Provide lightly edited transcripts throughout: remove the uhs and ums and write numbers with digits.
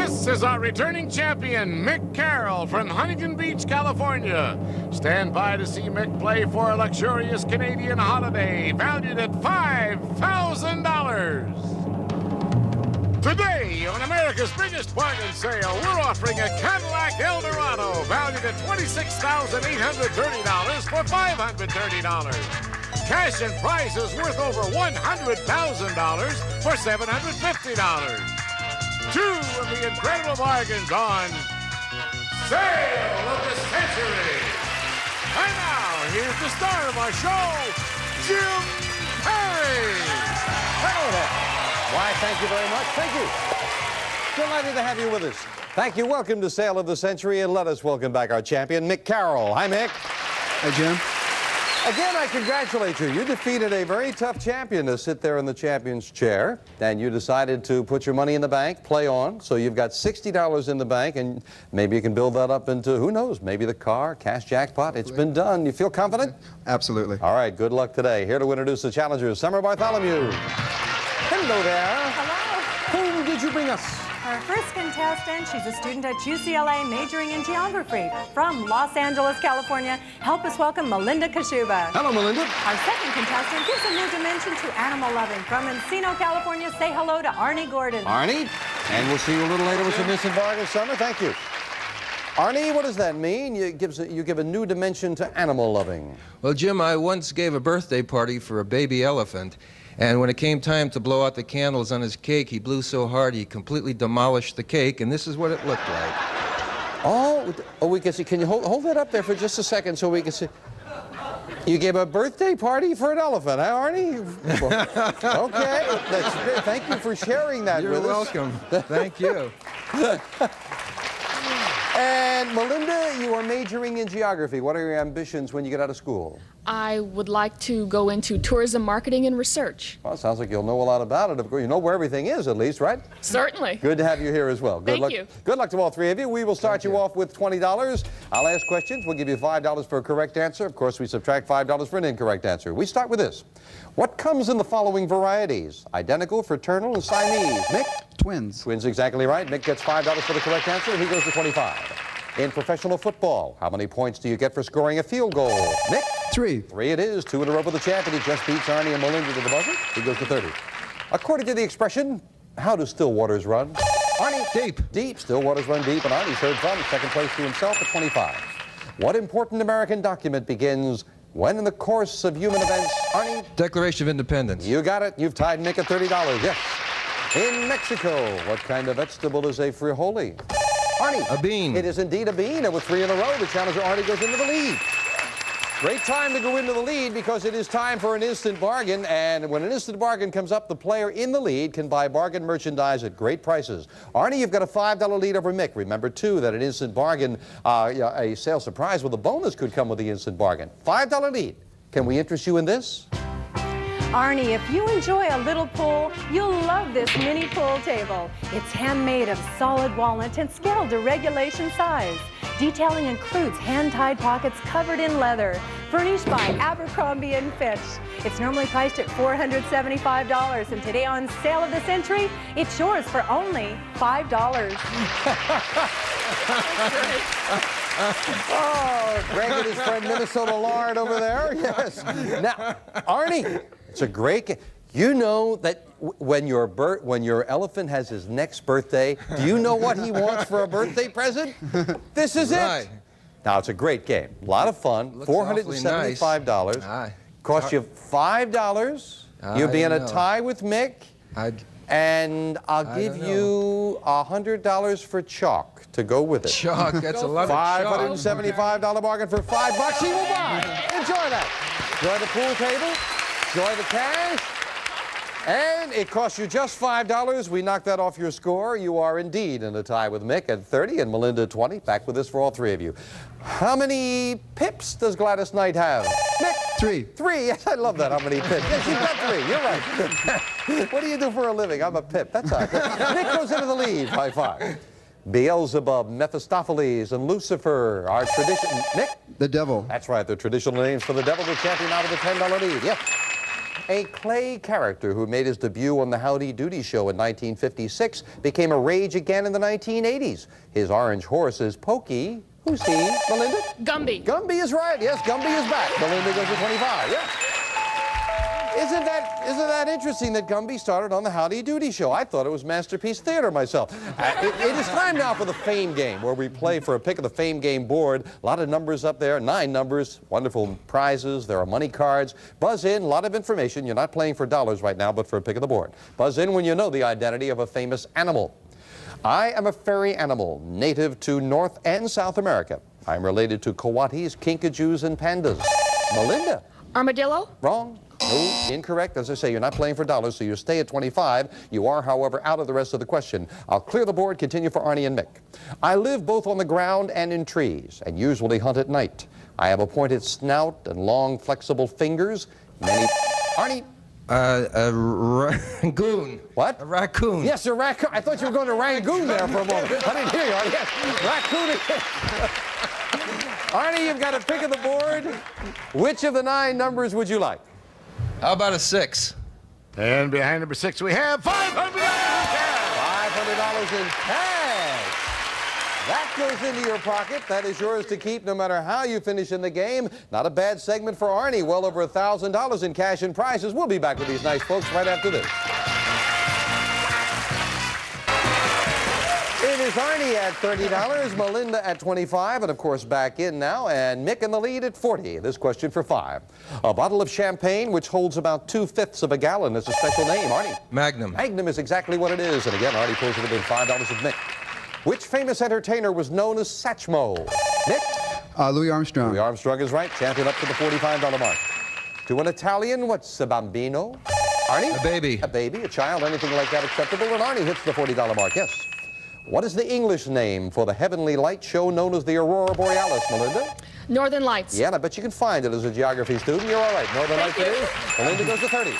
This is our returning champion, Mick Carroll from Huntington Beach, California. Stand by to see Mick play for a luxurious Canadian holiday valued at $5,000. Today, on America's biggest bargain sale, we're offering a Cadillac Eldorado valued at $26,830 for $530. Cash and prizes worth over $100,000 for $750. Two of the incredible bargains on Sale of the Century. And now, here's the star of our show, Jim Perry. Hello there. Why, thank you very much. Thank you. Delighted to have you with us. Thank you. Welcome to Sale of the Century, and let us welcome back our champion, Mick Carroll. Hi, Mick. Hi, Jim. Again, I congratulate you. You defeated a very tough champion to sit there in the champion's chair, and you decided to put your money in the bank, play on, so you've got $60 in the bank, and maybe you can build that up into, who knows, maybe the car, cash jackpot. It's been done. You feel confident? Absolutely. All right, good luck today. Here to introduce the challengers, Summer Bartholomew. Hello there. Hello. Whom did you bring us? Our first contestant, she's a student at UCLA majoring in geography from Los Angeles, California. Help us welcome Melinda Kashuba. Hello, Melinda. Our second contestant gives a new dimension to animal loving. From Encino, California, say hello to Arnie Gordon. Arnie, and we'll see you a little later with some instant bargains, Summer. Thank you. Arnie, what does that mean? You give a new dimension to animal loving. Well, Jim, I once gave a birthday party for a baby elephant. And when it came time to blow out the candles on his cake, he blew so hard he completely demolished the cake, and this is what it looked like. Oh, we can see. Can you hold that up there for just a second so we can see? You gave a birthday party for an elephant, huh, Arnie? Okay. That's great. Thank you for sharing that with us. You're welcome. Thank you. And Melinda, you are majoring in geography. What are your ambitions when you get out of school? I would like to go into tourism marketing and research. Well, it sounds like you'll know a lot about it. Of course, you know where everything is, at least, right? Certainly. Good to have you here as well. Good Thank luck. you. Good luck to all three of you. We will start you off with $20. I'll ask questions. We'll give you $5 for a correct answer. Of course, we subtract $5 for an incorrect answer. We start with this. What comes in the following varieties? Identical, fraternal, and Siamese. Mick? Twins. Twins, exactly right. Mick gets $5 for the correct answer, and he goes to 25. In professional football, how many points do you get for scoring a field goal? Mick? 3. 3 it is. 2 in a row with the champion. He just beats Arnie and Melinda to the buzzer. He goes to 30. According to the expression, how do still waters run? Arnie? Deep. Deep. Still waters run deep, and Arnie's third from second place to himself at 25. What important American document begins when in the course of human events? Arnie? Declaration of Independence. You got it. You've tied Mick at $30. Yes. In Mexico, what kind of vegetable is a frijoli? Arnie. A bean. It is indeed a bean, and with 3 in a row, the challenger Arnie goes into the lead. Great time to go into the lead because it is time for an instant bargain, and when an instant bargain comes up, the player in the lead can buy bargain merchandise at great prices. Arnie, you've got a $5 lead over Mick. Remember, too, that an instant bargain, a sale surprise with a bonus could come with the instant bargain. $5 lead. Can we interest you in this? Arnie, if you enjoy a little pool, you'll love this mini pool table. It's handmade of solid walnut and scaled to regulation size. Detailing includes hand-tied pockets covered in leather, furnished by Abercrombie & Fitch. It's normally priced at $475, and today on Sale of the Century, it's yours for only $5. Oh, Greg and his friend Minnesota Lard over there. Yes. Now, Arnie, it's a great game. You know that when your elephant has his next birthday, do you know what he wants for a birthday present? This is it. Now, it's a great game. A lot of fun. $475. Nice. Cost you $5. You'll be in a tie with Mick. And I'll give you $100 for chalk to go with it. Chalk, that's a lot of chalk. $575 bargain for $5 he will buy. Enjoy that. Enjoy the pool table. Enjoy the cash. And it costs you just $5. We knock that off your score. You are indeed in a tie with Mick at 30 and Melinda at 20. Back with this for all three of you. How many pips does Gladys Knight have? Mick? 3. 3. Yes, I love that. How many pips? Yes, you've got 3. You're right. What do you do for a living? I'm a pip. That's all right. Mick goes into the lead. High five. Beelzebub, Mephistopheles, and Lucifer are traditional. Nick? The devil. That's right. The traditional names for the devil. The champion out of the $10 lead. Yep. A clay character who made his debut on the Howdy Doody Show in 1956 became a rage again in the 1980s. His orange horse is Pokey. Who's he, Melinda? Gumby. Gumby is right. Yes, Gumby is back. Melinda goes to 25. Yeah. Isn't that interesting that Gumby started on the Howdy Doody Show? I thought it was Masterpiece Theater myself. It is time now for the Fame Game, where we play for a pick of the Fame Game board. A lot of numbers up there, 9 numbers, wonderful prizes. There are money cards. Buzz in, a lot of information. You're not playing for dollars right now, but for a pick of the board. Buzz in when you know the identity of a famous animal. I am a fairy animal, native to North and South America. I'm related to coatis, kinkajous, and pandas. Melinda. Armadillo. Wrong. No, incorrect. As I say, you're not playing for dollars, so you stay at 25. You are, however, out of the rest of the question. I'll clear the board, continue for Arnie and Mick. I live both on the ground and in trees, and usually hunt at night. I have a pointed snout and long, flexible fingers. Many... Arnie? A rangoon. What? A raccoon. Yes, a raccoon. I thought you were going to Rangoon there for a moment. I didn't hear you, Arnie. Yes, raccoon. Arnie, you've got a pick of the board. Which of the 9 numbers would you like? How about a 6? And behind number 6, we have $500 $500 in cash. That goes into your pocket. That is yours to keep no matter how you finish in the game. Not a bad segment for Arnie. Well over $1,000 in cash and prizes. We'll be back with these nice folks right after this. It is Arnie at $30, Melinda at $25, and of course back in now, and Mick in the lead at $40. This question for 5. A bottle of champagne which holds about 2/5 of a gallon is a special name. Arnie? Magnum. Magnum is exactly what it is. And again, Arnie pulls it within $5 of Mick. Which famous entertainer was known as Satchmo? Mick? Louis Armstrong. Louis Armstrong is right. Champion up to the $45 mark. To an Italian, what's a bambino? Arnie? A baby. A baby, a child, anything like that acceptable. And Arnie hits the $40 mark, yes. What is the English name for the heavenly light show known as the Aurora Borealis, Melinda? Northern Lights. Yeah, and I bet you can find it as a geography student. You're all right. Northern Lights it is. Melinda goes to 30.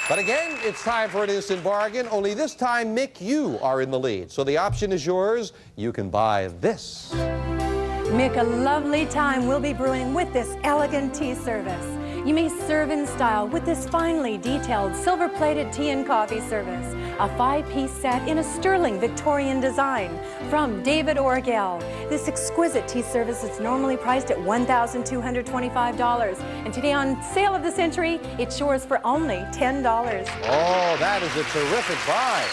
But again, it's time for an instant bargain. Only this time, Mick, you are in the lead. So the option is yours. You can buy this. Mick, a lovely time will be brewing with this elegant tea service. You may serve in style with this finely detailed silver-plated tea and coffee service. A 5-piece set in a sterling Victorian design from David Orgel. This exquisite tea service is normally priced at $1,225. And today on Sale of the Century, it's yours for only $10. Oh, that is a terrific buy.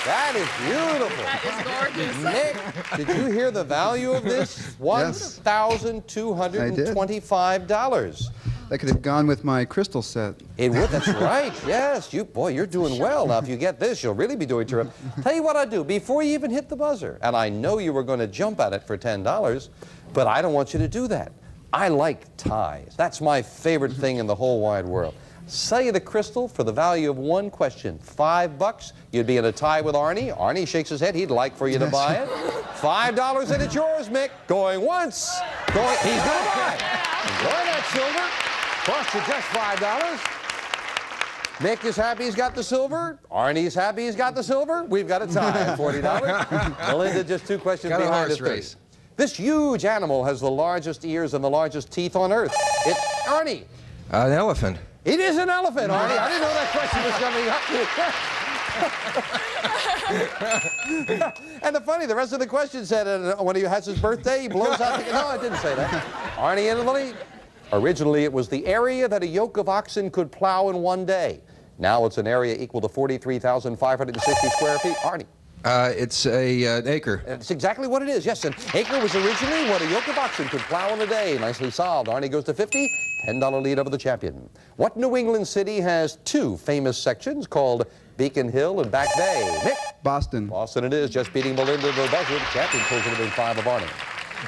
That is beautiful. That is gorgeous. Nick, did you hear the value of this? Yes. $1,225. That could have gone with my crystal set. It would, that's right, yes. You're doing well. Now, if you get this, you'll really be doing terrific. Tell you what I'll do, before you even hit the buzzer, and I know you were going to jump at it for $10, but I don't want you to do that. I like ties. That's my favorite thing in the whole wide world. Sell you the crystal for the value of one question. $5, you'd be in a tie with Arnie. Arnie shakes his head, he'd like for you to buy it. $5 and it's yours, Mick. Going once, he's going to buy it. Enjoy that silver. Cost you just $5. Mick is happy he's got the silver. Arnie's happy he's got the silver. We've got a tie at $40. Melinda, just 2 questions Got a behind horse us. race. This huge animal has the largest ears and the largest teeth on Earth. It's Arnie. An elephant. It is an elephant, Arnie. I didn't know that question was coming up. And the rest of the question said when he has his birthday, he blows out the... No, I didn't say that. Arnie in the lead. Originally, it was the area that a yoke of oxen could plow in one day. Now it's an area equal to 43,560 square feet. Arnie. It's an acre. It's exactly what it is. Yes, an acre was originally what a yoke of oxen could plow in a day. Nicely solved. Arnie goes to 50. $10 lead over the champion. What New England city has 2 famous sections called Beacon Hill and Back Bay? Nick? Boston. Boston it is, just beating Melinda to the buzzer. The champion pulls it within 5 of Arnie.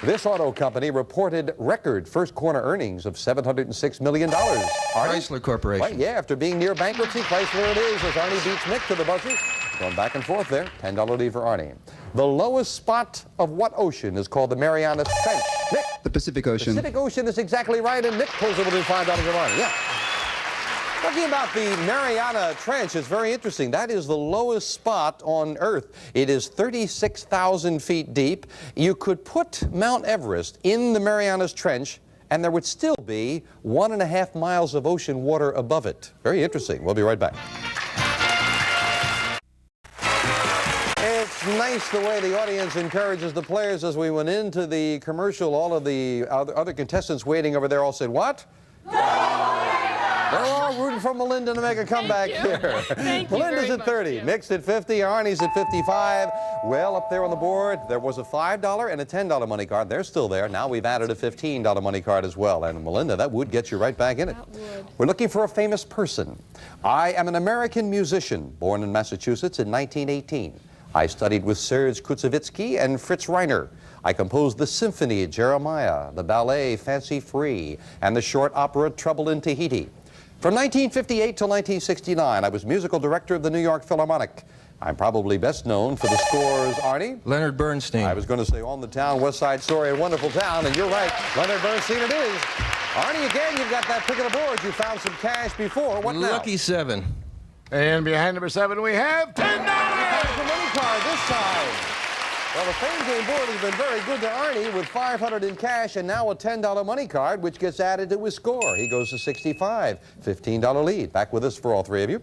This auto company reported record first quarter earnings of $706 million. Arnie? Chrysler Corporation. Right, yeah, after being near bankruptcy, Chrysler it is as Arnie beats Mick to the buzzer. Going back and forth there. $10 lead for Arnie. The lowest spot of what ocean is called the Mariana Trench? Nick? The Pacific Ocean. Pacific Ocean is exactly right, and Nick pulls it within $5 of Arnie. Yeah. Talking about the Mariana Trench is very interesting. That is the lowest spot on Earth. It is 36,000 feet deep. You could put Mount Everest in the Marianas Trench and there would still be 1.5 miles of ocean water above it. Very interesting. We'll be right back. It's nice the way the audience encourages the players. As we went into the commercial, all of the other contestants waiting over there all said, what? They're all rooting for Melinda to make a comeback here. Melinda's at 30, Mick's at 50, Arnie's at 55. Well, up there on the board, there was a $5 and a $10 money card. They're still there. Now we've added a $15 money card as well. And Melinda, that would get you right back in it. That would. We're looking for a famous person. I am an American musician, born in Massachusetts in 1918. I studied with Serge Kutsevitsky and Fritz Reiner. I composed the symphony Jeremiah, the ballet Fancy Free, and the short opera Trouble in Tahiti. From 1958 till 1969, I was musical director of the New York Philharmonic. I'm probably best known for the scores, Arnie. Leonard Bernstein. I was going to say On the Town, West Side Story, A Wonderful Town, and you're right, Leonard Bernstein it is. Arnie, again, you've got that pick of the board. You found some cash before. What now? Lucky 7. And behind number 7, we have $10. There's the money card this time. Well, the Fame Game board has been very good to Arnie with $500 in cash and now a $10 money card, which gets added to his score. He goes to 65, $15 lead. Back with us for all three of you.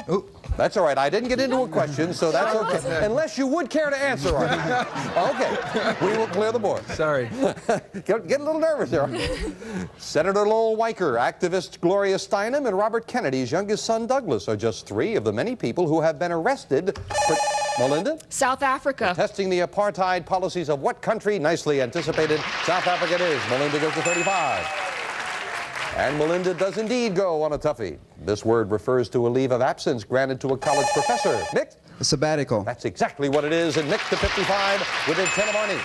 Oh, that's all right. I didn't get into a question, so that's okay. Unless you would care to answer, Arnie. Okay, we will clear the board. Sorry. Get a little nervous there. Senator Lowell Weicker, activist Gloria Steinem, and Robert Kennedy's youngest son, Douglas, are just 3 of the many people who have been arrested for... Melinda? South Africa. Testing the apartheid policies of what country? Nicely anticipated. South Africa it is. Melinda goes to 35. And Melinda does indeed go on a toughie. This word refers to a leave of absence granted to a college professor. Mick? A sabbatical. That's exactly what it is. And Mick to 55 within 10 of Arnie.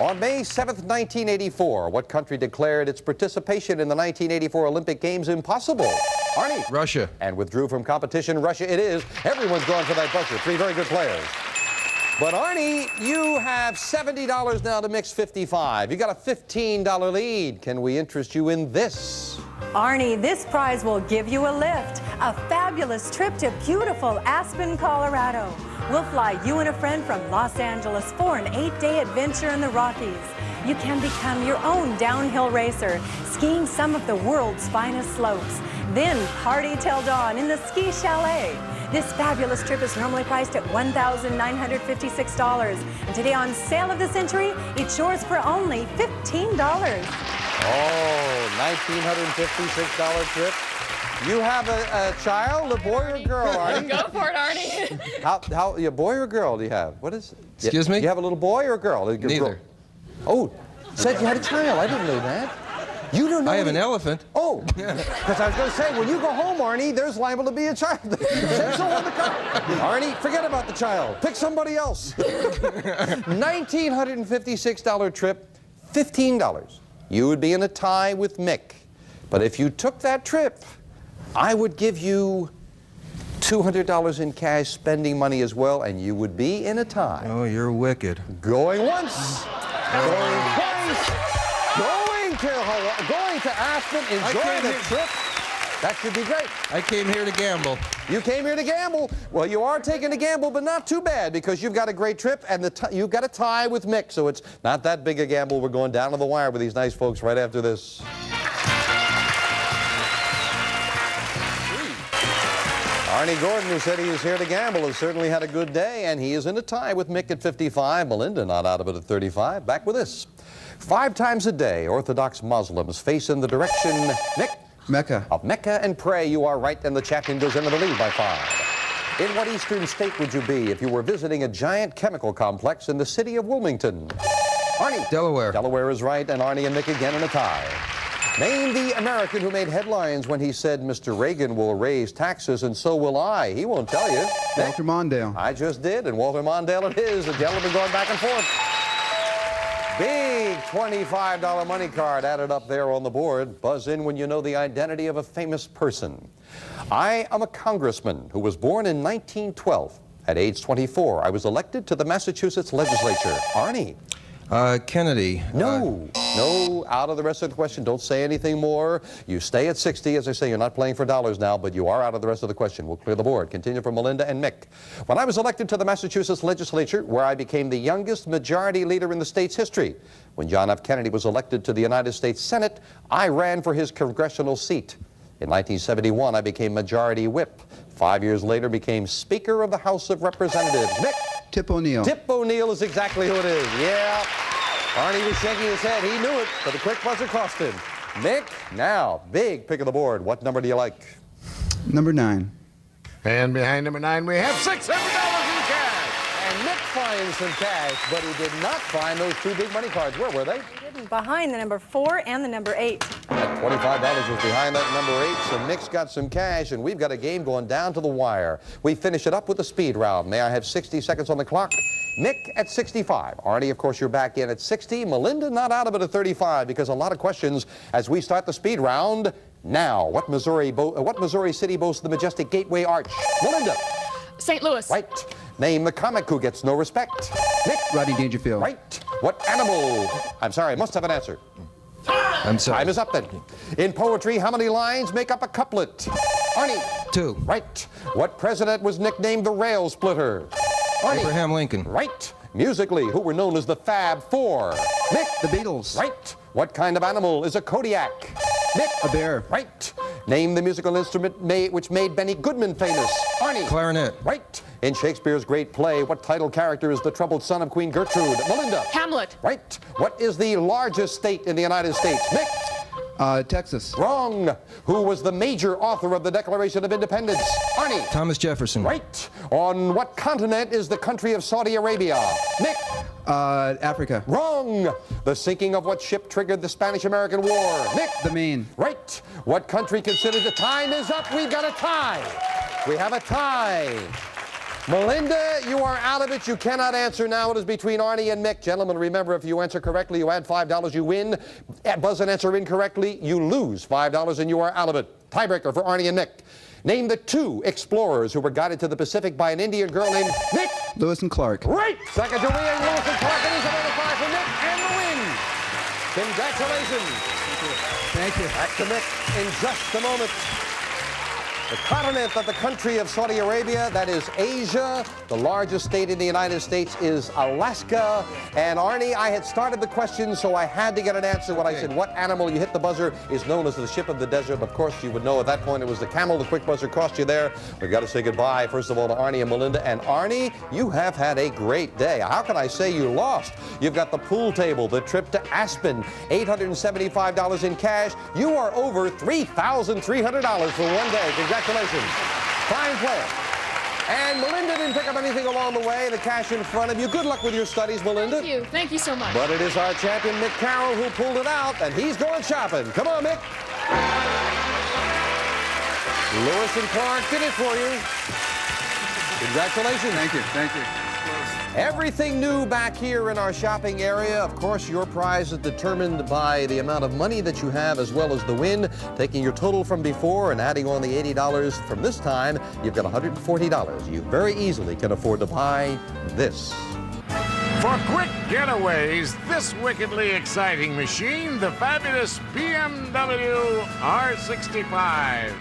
On May 7th, 1984, what country declared its participation in the 1984 Olympic Games impossible? Arnie. Russia. And withdrew from competition. Russia it is. Everyone's going for that buzzer. 3 very good players. But Arnie, you have $70 now to Mick's 55. You got a $15 lead. Can we interest you in this? Arnie, this prize will give you a lift. A fabulous trip to beautiful Aspen, Colorado. We'll fly you and a friend from Los Angeles for an 8-day adventure in the Rockies. You can become your own downhill racer, skiing some of the world's finest slopes. Then party till dawn in the ski chalet. This fabulous trip is normally priced at $1,956. And today on Sale of the Century, it's yours for only $15. Oh, $1,956 trip. You have a child, a boy or a girl, Arnie? Go for it, Arnie. How, a boy or a girl do you have? What is it? Excuse me? You have a little boy or a girl? Neither. Oh, said you had a child. I didn't know that. You don't know. I have an elephant. Oh, because I was going to say, when you go home, Arnie, there's liable to be a child. Said so on the car. Arnie, forget about the child. Pick somebody else. $1,956 trip, $15. You would be in a tie with Mick. But if you took that trip, I would give you $200 in cash, spending money as well, and you would be in a tie. Oh, you're wicked. Going once, going twice, going to Aspen, enjoy the trip. That should be great. I came here to gamble. You came here to gamble. Well, you are taking a gamble, but not too bad because you've got a great trip and you've got a tie with Mick, so it's not that big a gamble. We're going down to the wire with these nice folks right after this. Arnie Gordon, who said he is here to gamble, has certainly had a good day, and he is in a tie with Mick at 55. Melinda not out of it at 35. Back with this. 5 times a day, Orthodox Muslims face in the direction, Mick? Mecca. Of Mecca and pray. You are right, and the champion goes into the lead by 5. In what eastern state would you be if you were visiting a giant chemical complex in the city of Wilmington? Arnie? Delaware. Delaware is right, and Arnie and Mick again in a tie. Name the American who made headlines when he said, Mr. Reagan will raise taxes and so will I. He won't tell you. Walter Mondale. I just did, and Walter Mondale it is. The gentleman going back and forth. Big $25 money card added up there on the board. Buzz in when you know the identity of a famous person. I am a congressman who was born in 1912. At age 24, I was elected to the Massachusetts legislature. Arnie. Kennedy. No, out of the rest of the question. Don't say anything more. You stay at 60. As I say, you're not playing for dollars now, but you are out of the rest of the question. We'll clear the board. Continue for Melinda and Mick. When I was elected to the Massachusetts legislature, where I became the youngest majority leader in the state's history, when John F. Kennedy was elected to the United States Senate, I ran for his congressional seat. In 1971, I became majority whip. 5 years later, became Speaker of the House of Representatives. Mick? Tip O'Neill. Tip O'Neill is exactly who it is. Yeah. Arnie was shaking his head. He knew it, but the quick buzzer cost him. Mick, now, big pick of the board. What number do you like? Number 9. And behind number 9, we have $600 in cash. And Mick finds some cash, but he did not find those 2 big money cards. Where were they? Behind the number 4 and the number 8. That $25 was behind that number 8, so Mick's got some cash, and we've got a game going down to the wire. We finish it up with a speed round. May I have 60 seconds on the clock? Mick at 65. Arnie, of course, you're back in at 60. Melinda not out of it at 35 because a lot of questions as we start the speed round now. What Missouri city boasts the majestic Gateway Arch? Melinda. St. Louis. Right. Name the comic who gets no respect. Mick. Rodney Dangerfield. Right. What animal? I'm sorry, I must have an answer. I'm sorry. Time is up then. In poetry, how many lines make up a couplet? Arnie. 2. Right. What president was nicknamed the Rail Splitter? Arnie. Abraham Lincoln. Right. Musically, who were known as the Fab Four? Mick. The Beatles. Right. What kind of animal is a Kodiak? Mick. A bear. Right. Name the musical instrument which made Benny Goodman famous. Arnie. Clarinet. Right. In Shakespeare's great play, what title character is the troubled son of Queen Gertrude? Melinda. Hamlet. Right. What is the largest state in the United States? Mick. Texas. Wrong. Who was the major author of the Declaration of Independence? Arnie. Thomas Jefferson. Right. On what continent is the country of Saudi Arabia? Mick. Africa. Wrong. The sinking of what ship triggered the Spanish-American War? Mick. The Maine. Right. What country considers the time is up? We've got a tie. We have a tie. Melinda, you are out of it. You cannot answer now. It is between Arnie and Mick. Gentlemen, remember, if you answer correctly, you add $5, you win. Buzz and answer incorrectly, you lose $5, and you are out of it. Tiebreaker for Arnie and Mick. Name the 2 explorers who were guided to the Pacific by an Indian girl named Mick. Lewis and Clark. Right. Second to win, Lewis and Clark. It is another 5 for Mick and the win. Congratulations. Thank you. Back to Mick in just a moment. The continent of the country of Saudi Arabia, that is Asia. The largest state in the United States is Alaska. And Arnie, I had started the question, so I had to get an answer when I said, what animal, you hit the buzzer, is known as the ship of the desert. Of course, you would know at that point it was the camel. The quick buzzer cost you there. We've got to say goodbye, first of all, to Arnie and Melinda. And Arnie, you have had a great day. How can I say you lost? You've got the pool table, the trip to Aspen, $875 in cash. You are over $3,300 for one day. Congratulations. Fine player. And Melinda didn't pick up anything along the way. The cash in front of you. Good luck with your studies, Melinda. Thank you. Thank you so much. But it is our champion, Mick Carroll, who pulled it out, and he's going shopping. Come on, Mick. Lewis and Clark did it for you. Congratulations. Thank you. Thank you. Everything new back here in our shopping area. Of course, your prize is determined by the amount of money that you have as well as the win. Taking your total from before and adding on the $80 from this time, you've got $140. You very easily can afford to buy this. For quick getaways, this wickedly exciting machine, the fabulous BMW R65.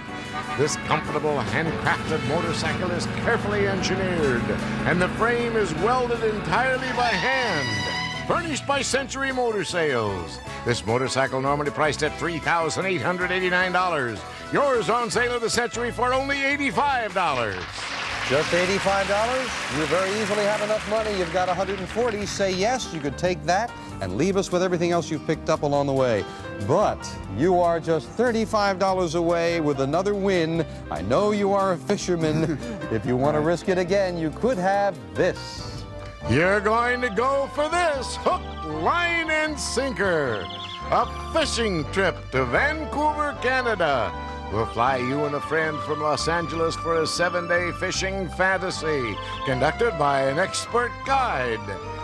This comfortable, handcrafted motorcycle is carefully engineered, and the frame is welded entirely by hand. Furnished by Century Motor Sales. This motorcycle normally priced at $3,889. Yours on sale at the Century for only $85. Just $85? You very easily have enough money. You've got $140. Say yes, you could take that and leave us with everything else you've picked up along the way. But you are just $35 away with another win. I know you are a fisherman. If you want to risk it again, you could have this. You're going to go for this hook, line, and sinker. A fishing trip to Vancouver, Canada. We'll fly you and a friend from Los Angeles for a 7-day fishing fantasy, conducted by an expert guide.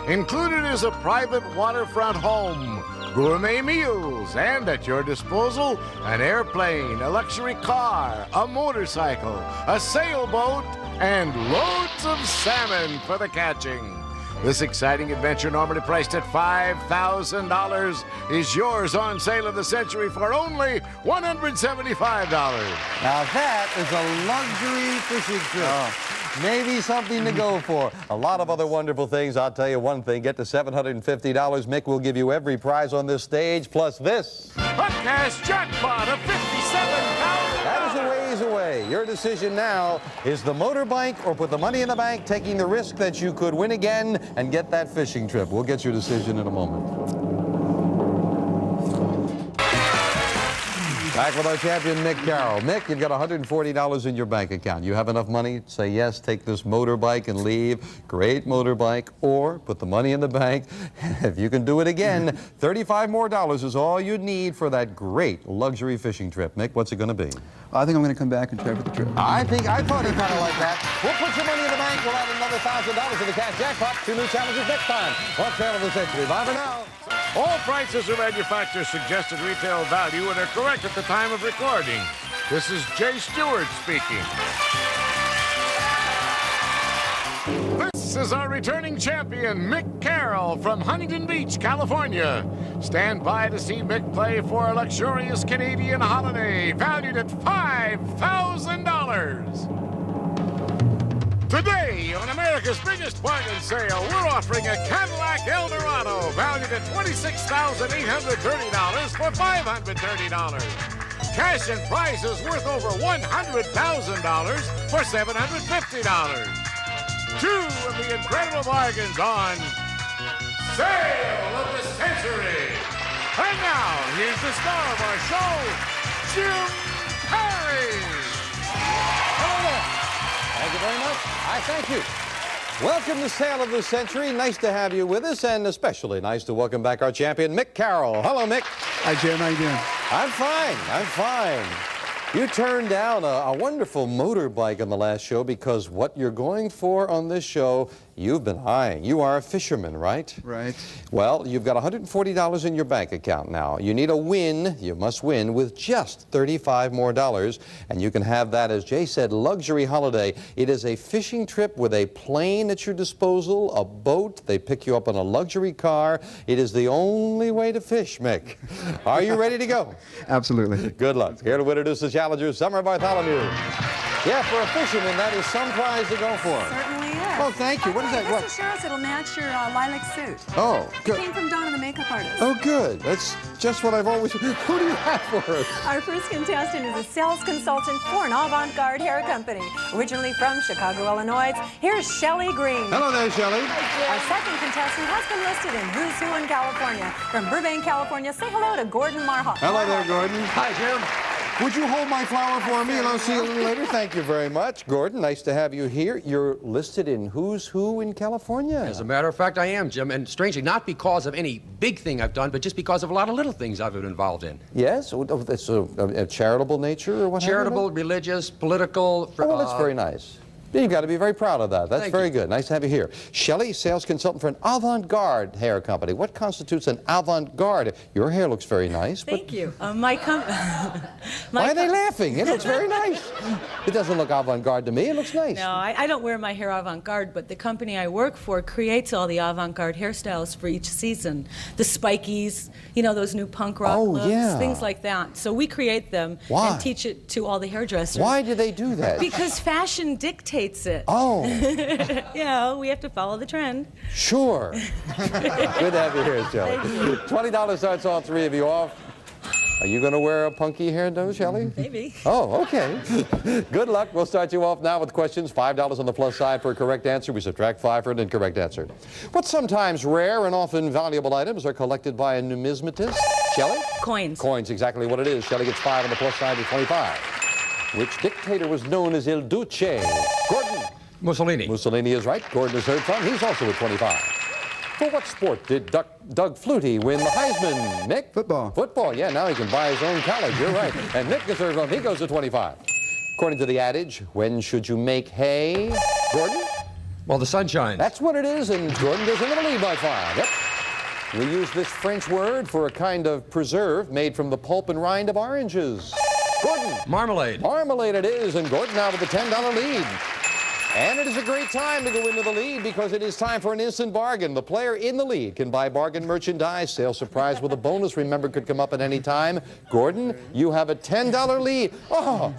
Included is a private waterfront home, gourmet meals, and at your disposal, an airplane, a luxury car, a motorcycle, a sailboat, and loads of salmon for the catching. This exciting adventure, normally priced at $5,000, is yours on sale of the century for only $175. Now that is a luxury fishing trip. Maybe something to go for. A lot of other wonderful things. I'll tell you one thing. Get to $750. Mick will give you every prize on this stage, plus this. A cash jackpot of $57,000. That is a ways away. Your decision now is the motorbike or put the money in the bank, taking the risk that you could win again and get that fishing trip. We'll get your decision in a moment. Back with our champion, Mick Carroll. Mick, you've got $140 in your bank account. You have enough money? Say yes, take this motorbike and leave. Great motorbike. Or put the money in the bank. If you can do it again, $35 more is all you need for that great luxury fishing trip. Mick, what's it going to be? I think I'm going to come back and try for the trip. I thought he kind of liked that. We'll put your money in the bank. We'll add another $1,000 to the cash jackpot. 2 new challenges next time. What's Sale of the Century? Bye for now. All prices are manufacturer's suggested retail value and are correct at the time of recording. This is Jay Stewart speaking. This is our returning champion, Mick Carroll from Huntington Beach, California. Stand by to see Mick play for a luxurious Canadian holiday valued at $5,000. Today, on America's biggest bargain sale, we're offering a Cadillac Eldorado valued at $26,830 for $530. Cash and prizes worth over $100,000 for $750. 2 of the incredible bargains on Sale of the Century. And now, here's the star of our show, Jim Perry. Hello there. Thank you very much. I thank you. Welcome to Sale of the Century. Nice to have you with us, and especially nice to welcome back our champion, Mick Carroll. Hello, Mick. Hi, Jim. How you doing? I'm fine. I'm fine. You turned down a wonderful motorbike on the last show because what you're going for on this show, you've been eyeing. You are a fisherman, right? Right. Well, you've got $140 in your bank account now. You need a win. You must win with just $35 more, and you can have that, as Jay said, luxury holiday. It is a fishing trip with a plane at your disposal, a boat. They pick you up on a luxury car. It is the only way to fish, Mick. Are you ready to go? Absolutely. Good luck. Here to introduce the challengers, Summer Bartholomew. Yeah, for a fisherman, that is some prize to go for. Certainly is. Oh, thank you. What is that? This What? will show us it'll match your lilac suit. Oh, It good. came from Donna, the makeup artist. Oh, good. That's just what I've always... Who do you have for us? Our first contestant is a sales consultant for an avant-garde hair company. Originally from Chicago, Illinois, here's Shelley Green. Hello there, Shelley. Our second contestant has been listed in Who's Who in California. From Burbank, California, say hello to Gordon Marhoff. Hello there, Gordon. Hi, Jim. Would you hold my flower for me and I'll see you a little later? Thank you very much. Gordon, nice to have you here. You're listed in Who's Who in California. As a matter of fact, I am, Jim, and strangely, not because of any big thing I've done, but just because of a lot of little things I've been involved in. Yes? That's a charitable nature or what? Charitable, religious, political. Oh, well, that's very nice. You've got to be very proud of that. That's Thank very you. good. Nice to have you here. Shelley, sales consultant for an avant-garde hair company. What constitutes an avant-garde? Your hair looks very nice. Thank you. Why are they laughing? It looks very nice. It doesn't look avant-garde to me. It looks nice. No, I don't wear my hair avant-garde, but the company I work for creates all the avant-garde hairstyles for each season. The spikies, you know, those new punk rock looks, yeah. things like that. So we create them Why? and teach it to all the hairdressers. Why do they do that? Because fashion dictates it. Oh, You know, we have to follow the trend. sure. Good to have you here, Shelley. $20 starts all three of you off. Are you going to wear a punky hairdo, Shelley? Maybe. Oh, okay. Good luck. We'll start you off now with questions. $5 on the plus side for a correct answer. We subtract 5 for an incorrect answer. What sometimes rare and often valuable items are collected by a numismatist? Shelley? Coins. Coins, exactly what it is. Shelley gets 5 on the plus side with 25. Which dictator was known as Il Duce? Gordon? Mussolini. Mussolini is right. Gordon is heard from. He's also at 25. For what sport did Doug Flutie win the Heisman? Nick? Football. Football, yeah. Now he can buy his own college. You're right. And Nick is heard from. He goes to 25. According to the adage, when should you make hay? Gordon? Well, the sun shines. That's what it is, and Gordon goes into the lead by 5. Yep. We use this French word for a kind of preserve made from the pulp and rind of oranges. Gordon? Marmalade. Marmalade it is, and Gordon now with the $10 lead. And it is a great time to go into the lead because it is time for an instant bargain. The player in the lead can buy bargain merchandise. Sales surprise with a bonus, remember, could come up at any time. Gordon, you have a $10 lead. Oh,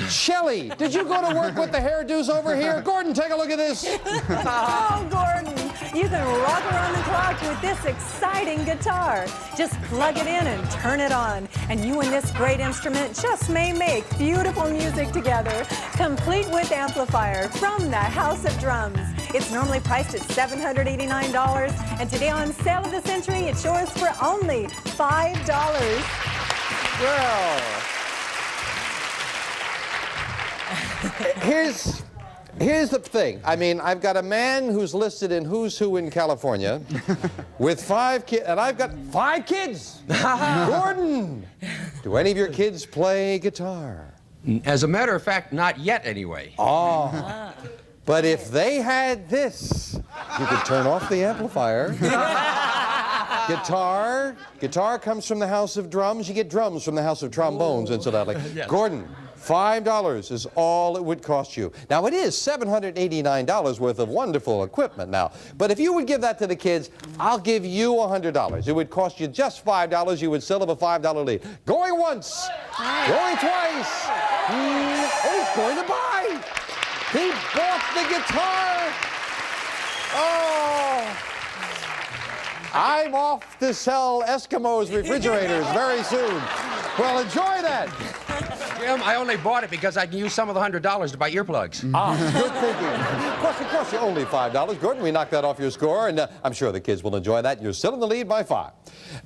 Shelley, did you go to work with the hairdos over here? Gordon, take a look at this. Oh, Gordon, you can rock around the clock with this exciting guitar. Just plug it in and turn it on. And you and this great instrument just may make beautiful music together, complete with amplifier from the House of Drums. It's normally priced at $789, and today on Sale of the Century, it's yours for only $5. Well, here's the thing. I mean, I've got a man who's listed in Who's Who in California with 5 kids, and I've got 5 kids. Gordon, do any of your kids play guitar? As a matter of fact, not yet anyway. Oh. But if they had this, you could turn off the amplifier. Guitar comes from the House of Drums. You get drums from the House of Trombones, incidentally. Yes. Gordon, $5 is all it would cost you. Now, it is $789 worth of wonderful equipment now. But if you would give that to the kids, I'll give you $100. It would cost you just $5. You would still have a $5 lead. Going once, going twice. Oh, he's going to buy. He bought the guitar. Oh. I'm off to sell Eskimos refrigerators very soon. Well, enjoy that. Jim, I only bought it because I can use some of the $100 to buy earplugs. Ah, good thinking. Of course, you only $5. Gordon, we knocked that off your score, and I'm sure the kids will enjoy that. You're still in the lead by 5.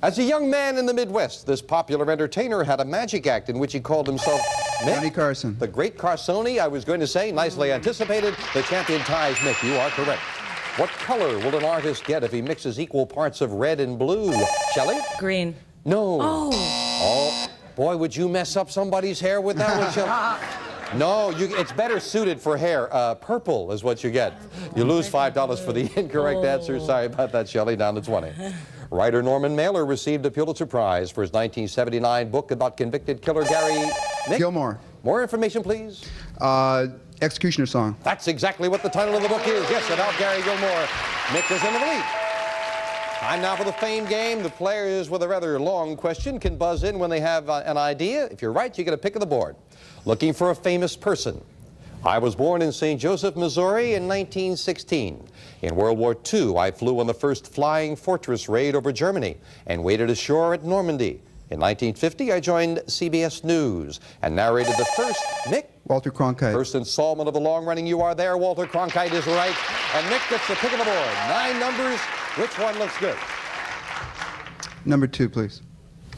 As a young man in the Midwest, this popular entertainer had a magic act in which he called himself Johnny Carson. The Great Carsoni, I was going to say, nicely anticipated. The champion ties Mick. You are correct. What color will an artist get if he mixes equal parts of red and blue? Shelley? Green. No. Oh, boy, would you mess up somebody's hair with that one, Shelley? No, it's better suited for hair. Purple is what you get. You lose $5 for the incorrect answer. Sorry about that, Shelley. Down to 20. Writer Norman Mailer received a Pulitzer Prize for his 1979 book about convicted killer Gary Gilmore. More information, please. Executioner Song. That's exactly what the title of the book is. Yes, about Gary Gilmore. Mick is in the lead. Time now for the fame game. The players with a rather long question can buzz in when they have an idea. If you're right, you get a pick of the board. Looking for a famous person. I was born in St. Joseph, Missouri in 1916. In World War II, I flew on the first flying fortress raid over Germany and waited ashore at Normandy. In 1950, I joined CBS News and narrated the first, Mick? Walter Cronkite. First installment of the long-running You Are There. Walter Cronkite is right. And Mick gets the pick of the board. 9 numbers. Which one looks good? Number 2, please.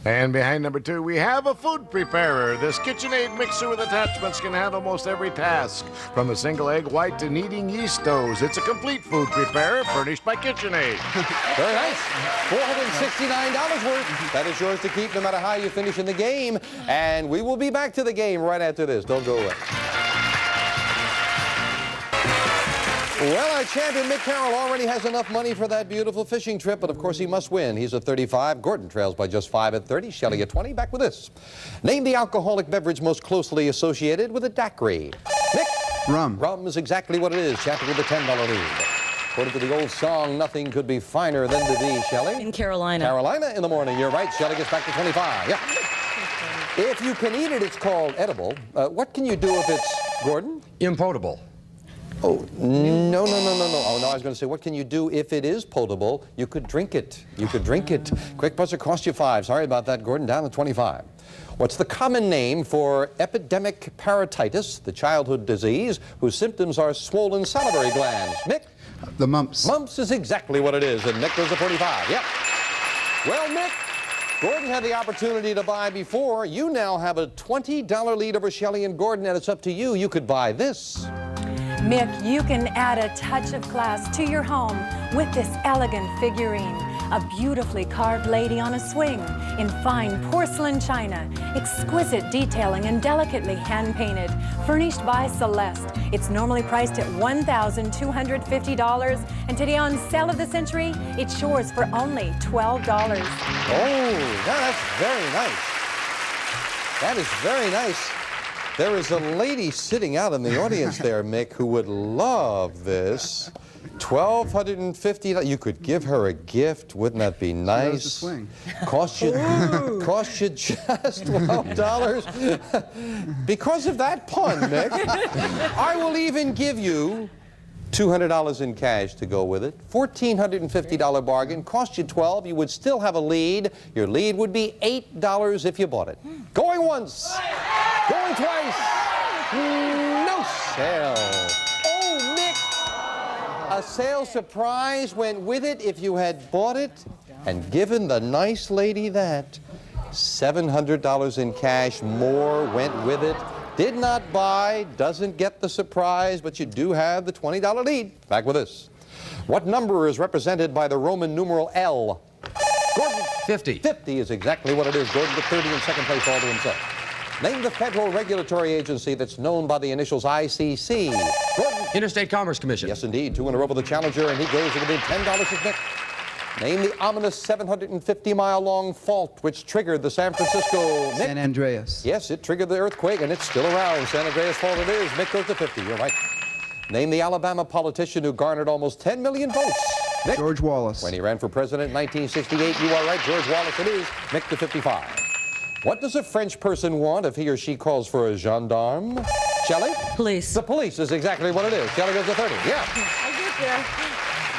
And behind number 2, we have a food preparer. This KitchenAid mixer with attachments can handle most every task, from the single egg white to kneading yeast doughs. It's a complete food preparer furnished by KitchenAid. Very nice. $469 worth. That is yours to keep no matter how you finish in the game. And we will be back to the game right after this. Don't go away. Well, our champion, Mick Carroll, already has enough money for that beautiful fishing trip, but of course he must win. He's at 35. Gordon trails by just 5 at 30. Shelley at 20. Back with this. Name the alcoholic beverage most closely associated with a daiquiri. Mick? Rum. Rum is exactly what it is. Champion with a $10 lead. According to the old song, nothing could be finer than to be, Shelley. In Carolina. Carolina in the morning. You're right. Shelley gets back to 25. Yeah. If you can eat it, it's called edible. What can you do if it's, Gordon? Impotable. Oh, no. Oh, no, I was going to say, what can you do if it is potable? You could drink it. You could drink it. Quick buzzer cost you 5. Sorry about that, Gordon. Down to 25. What's the common name for epidemic parotitis, the childhood disease, whose symptoms are swollen salivary glands? Mick? The mumps. Mumps is exactly what it is, and Mick goes to 45. Yep. Well, Mick, Gordon had the opportunity to buy before. You now have a $20 lead over Shelley and Gordon, and it's up to you. You could buy this. Mick, you can add a touch of class to your home with this elegant figurine. A beautifully carved lady on a swing in fine porcelain china, exquisite detailing and delicately hand-painted, furnished by Celeste. It's normally priced at $1,250, and today on Sale of the Century, it's yours for only $12. Oh, that's very nice. That is very nice. There is a lady sitting out in the audience there, Mick, who would love this. $1,250. You could give her a gift. Wouldn't that be nice? She knows the swing. Cost you just $12. Because of that pun, Mick, I will even give you $200 in cash to go with it. $1,450 bargain. Cost you $12. You would still have a lead. Your lead would be $8 if you bought it. Going once. Going twice. No sale. Oh, Mick. A sale surprise went with it if you had bought it and given the nice lady that. $700 in cash more went with it. Did not buy, doesn't get the surprise, but you do have the $20 lead. Back with this. What number is represented by the Roman numeral L? Gordon. 50. 50 is exactly what it is. Gordon with 30 in second place all to himself. Name the federal regulatory agency that's known by the initials ICC. Gordon. Interstate Commerce Commission. Yes, indeed. 2 in a row with the challenger, and he goes to within $10 of Nick. Name the ominous 750-mile-long fault which triggered the San Francisco... Nick. San Andreas. Yes, it triggered the earthquake, and it's still around. San Andreas fault it is. Nick goes to 50. You're right. Name the Alabama politician who garnered almost 10 million votes. Nick. George Wallace. When he ran for president in 1968, you are right. George Wallace it is. Nick to 55. What does a French person want if he or she calls for a gendarme? Shelley? Police. The police is exactly what it is. Shelley goes to 30. Yeah. I get there.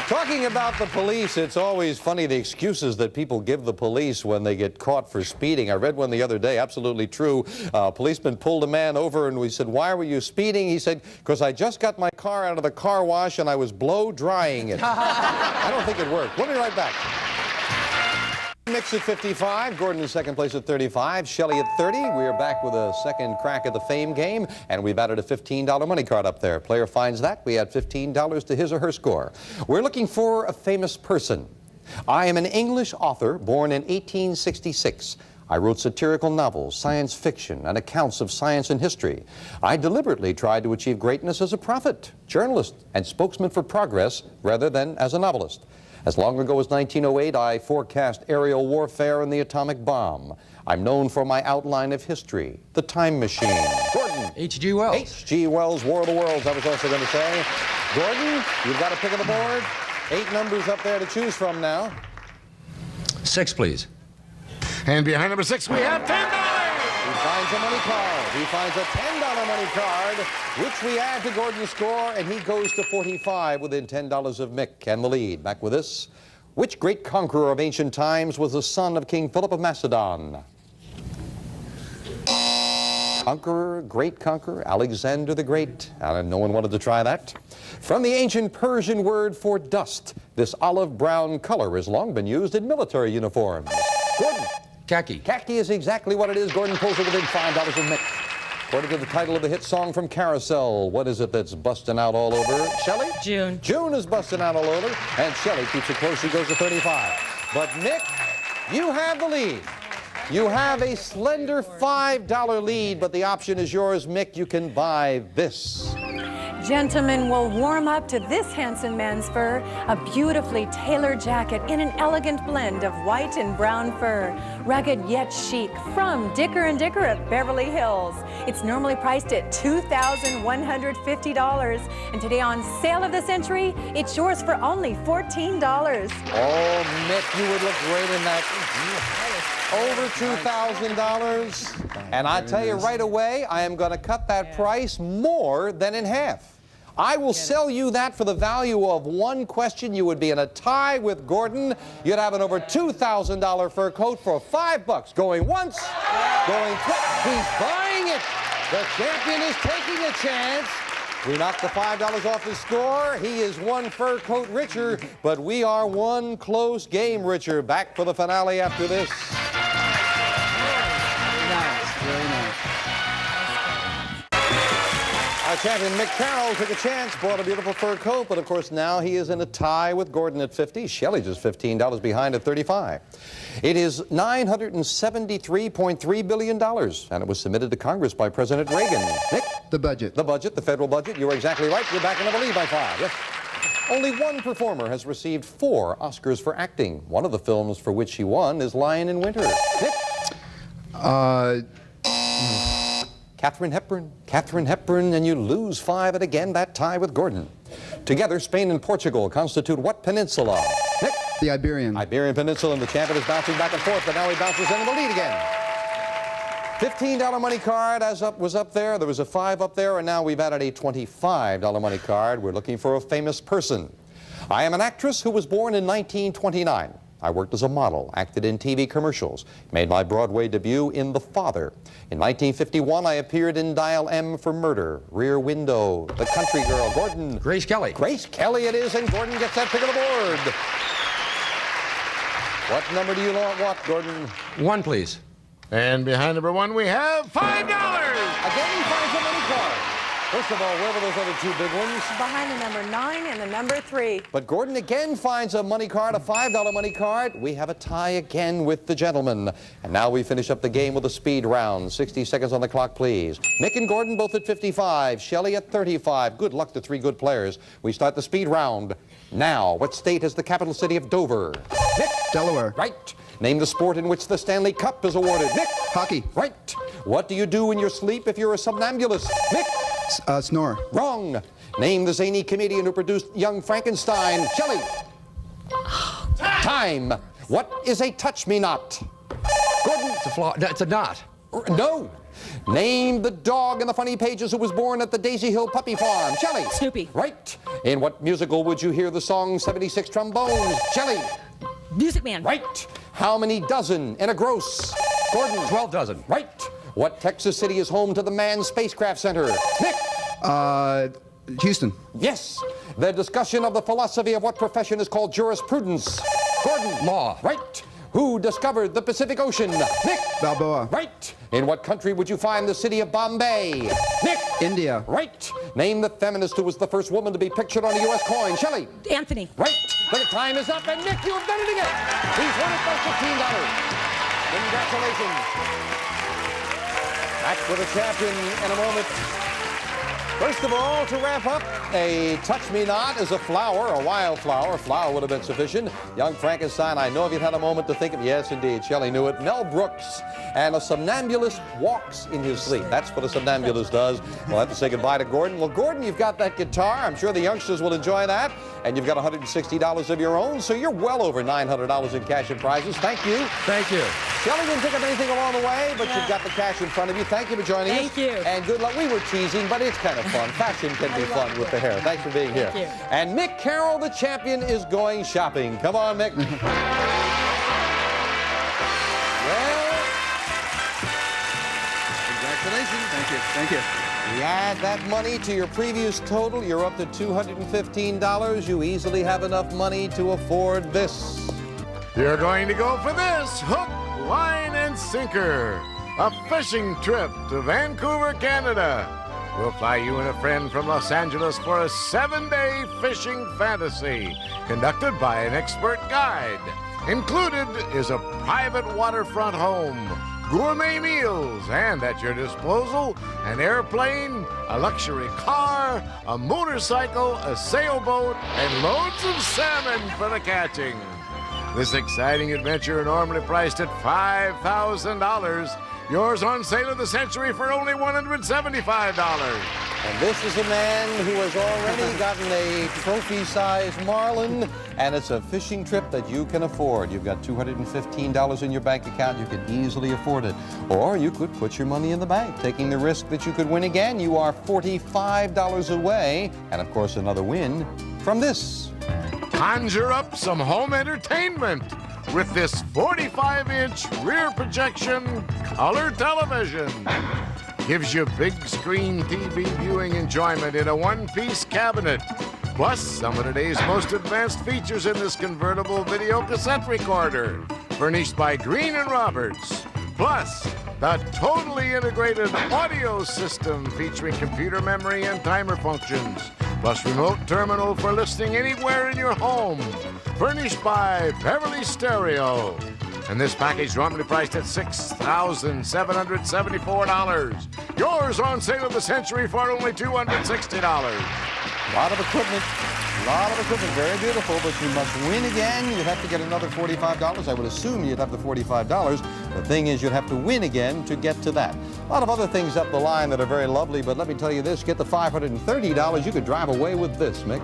Talking about the police, it's always funny the excuses that people give the police when they get caught for speeding. I read one the other day, absolutely true. A policeman pulled a man over and we said, "Why were you speeding?" He said, "Because I just got my car out of the car wash and I was blow drying it." I don't think it worked. We'll be right back. Mix at 55, Gordon in second place at 35, Shelley at 30. We are back with a second crack at the fame game, and we've added a $15 money card up there. Player finds that, we add $15 to his or her score. We're looking for a famous person. I am an English author born in 1866. I wrote satirical novels, science fiction, and accounts of science and history. I deliberately tried to achieve greatness as a prophet, journalist, and spokesman for progress rather than as a novelist. As long ago as 1908, I forecast aerial warfare and the atomic bomb. I'm known for my outline of history, the time machine. Gordon. H.G. Wells. H.G. Wells, War of the Worlds, I was also going to say. Gordon, you've got a pick of the board. 8 numbers up there to choose from now. 6, please. And behind number 6, we have $10. He finds a money card. He finds a $10 money card, which we add to Gordon's score, and he goes to 45 within $10 of Mick and the lead. Back with this. Which great conqueror of ancient times was the son of King Philip of Macedon? Conqueror, great conqueror, Alexander the Great. No one wanted to try that. From the ancient Persian word for dust, this olive brown color has long been used in military uniforms. Gordon. Khaki. Khaki is exactly what it is. Gordon pulls it within $5 of Mick. According to the title of the hit song from Carousel, what is it that's busting out all over? Shelley? June. June is busting out all over, and Shelley keeps it close. She goes to 35. But Mick, you have the lead. You have a slender $5 lead, but the option is yours, Mick. You can buy this. Gentlemen will warm up to this handsome man's fur, a beautifully tailored jacket in an elegant blend of white and brown fur, rugged yet chic, from Dicker & Dicker of Beverly Hills. It's normally priced at $2,150, and today on Sale of the Century, it's yours for only $14. Oh, Mick, you would look great in that. Over $2,000. And I tell you right away, I am going to cut that price more than in half. I will sell you that for the value of one question. You would be in a tie with Gordon. You'd have an over $2,000 fur coat for $5. Going once, going twice. He's buying it. The champion is taking a chance. We knocked the $5 off his score. He is one fur coat richer, but we are one close game richer. Back for the finale after this. Very nice. Our champion, Mick Carroll, took a chance, bought a beautiful fur coat, but of course now he is in a tie with Gordon at 50. Shelley just $15 behind at 35. It is $973.3 billion, and it was submitted to Congress by President Reagan. Nick? The budget. The budget, the federal budget. You're exactly right. You're back in the lead by 5. Yes. Only one performer has received 4 Oscars for acting. One of the films for which she won is Lion in Winter. Nick? Katharine Hepburn, and you lose 5 and again that tie with Gordon. Together, Spain and Portugal constitute what peninsula? Nick? The Iberian. Iberian Peninsula, and the champion is bouncing back and forth, but now he bounces into the lead again. $15 money card was up there. There was a 5 up there, and now we've added a $25 money card. We're looking for a famous person. I am an actress who was born in 1929. I worked as a model, acted in TV commercials, made my Broadway debut in The Father. In 1951, I appeared in Dial M for Murder, Rear Window, The Country Girl. Gordon. Grace Kelly. Grace Kelly it is, and Gordon gets that pick of the board. What number do you want, Gordon? 1, please. And behind number 1, we have $5. Again, he finds a money card. First of all, where were those other 2 big ones? Behind the number 9 and the number 3. But Gordon again finds a money card, a $5 money card. We have a tie again with the gentleman. And now we finish up the game with a speed round. 60 seconds on the clock, please. Mick and Gordon both at 55. Shelley at 35. Good luck to 3 good players. We start the speed round now. What state has the capital city of Dover? Mick? Delaware. Right. Name the sport in which the Stanley Cup is awarded. Mick? Hockey. Right. What do you do in your sleep if you're a somnambulist? Mick? Snore. Wrong. Name the zany comedian who produced Young Frankenstein. Shelley. Time. What is a touch-me-not? Gordon. It's a knot. No. Name the dog in the funny pages who was born at the Daisy Hill Puppy Farm. Shelley. Snoopy. Right. In what musical would you hear the song 76 Trombones? Shelley. Music Man. Right. How many dozen in a gross? Gordon. 12 dozen. Right. What Texas city is home to the Manned Spacecraft Center? Nick. Houston. Yes. The discussion of the philosophy of what profession is called jurisprudence. Gordon. Law. Right. Who discovered the Pacific Ocean? Nick. Balboa. Right. In what country would you find the city of Bombay? Nick. India. Right. Name the feminist who was the first woman to be pictured on a U.S. coin. Shelley. Anthony. Right. The time is up, and Nick, you have done it again. He's won it by $15. Congratulations. Back with the champion in a moment. First of all, to wrap up, a touch-me-not is a flower, a wildflower. A flower would have been sufficient. Young Frankenstein, I know if you'd had a moment to think of, yes, indeed, Shelley knew it. Mel Brooks, and a somnambulist walks in his sleep. That's what a somnambulist does. We'll have to say goodbye to Gordon. Well, Gordon, you've got that guitar. I'm sure the youngsters will enjoy that. And you've got $160 of your own, so you're well over $900 in cash and prizes. Thank you. Thank you. Shelley didn't pick up anything along the way, but you've got the cash in front of you. Thank you for joining us. Thank you. And good luck. We were teasing, but it's kind of fun. Fashion can be fun with the hair. Thanks for being here. Thank you. And Mick Carroll, the champion, is going shopping. Come on, Mick. Well, congratulations. Thank you. Thank you. We add that money to your previous total. You're up to $215. You easily have enough money to afford this. You're going to go for this hook, line, and sinker. A fishing trip to Vancouver, Canada. We'll fly you and a friend from Los Angeles for a 7-day fishing fantasy conducted by an expert guide. Included is a private waterfront home, gourmet meals, and at your disposal, an airplane, a luxury car, a motorcycle, a sailboat, and loads of salmon for the catching. This exciting adventure normally priced at $5,000. Yours on sale of the century for only $175. And this is a man who has already gotten a trophy-sized marlin, and it's a fishing trip that you can afford. You've got $215 in your bank account. You can easily afford it. Or you could put your money in the bank, taking the risk that you could win again. You are $45 away, and of course another win from this. Conjure up some home entertainment with this 45-inch rear projection color television. Gives you big screen TV viewing enjoyment in a one-piece cabinet. Plus, some of today's most advanced features in this convertible video cassette recorder, furnished by Green & Roberts. Plus, the totally integrated audio system featuring computer memory and timer functions. Plus, remote terminal for listening anywhere in your home. Furnished by Beverly Stereo. And this package normally priced at $6,774. Yours on sale of the century for only $260. A lot of equipment, lot of equipment, very beautiful, but you must win again. You'd have to get another $45. I would assume you'd have the $45. The thing is, you'd have to win again to get to that. A lot of other things up the line that are very lovely, but let me tell you this, get the $530, you could drive away with this, Mick.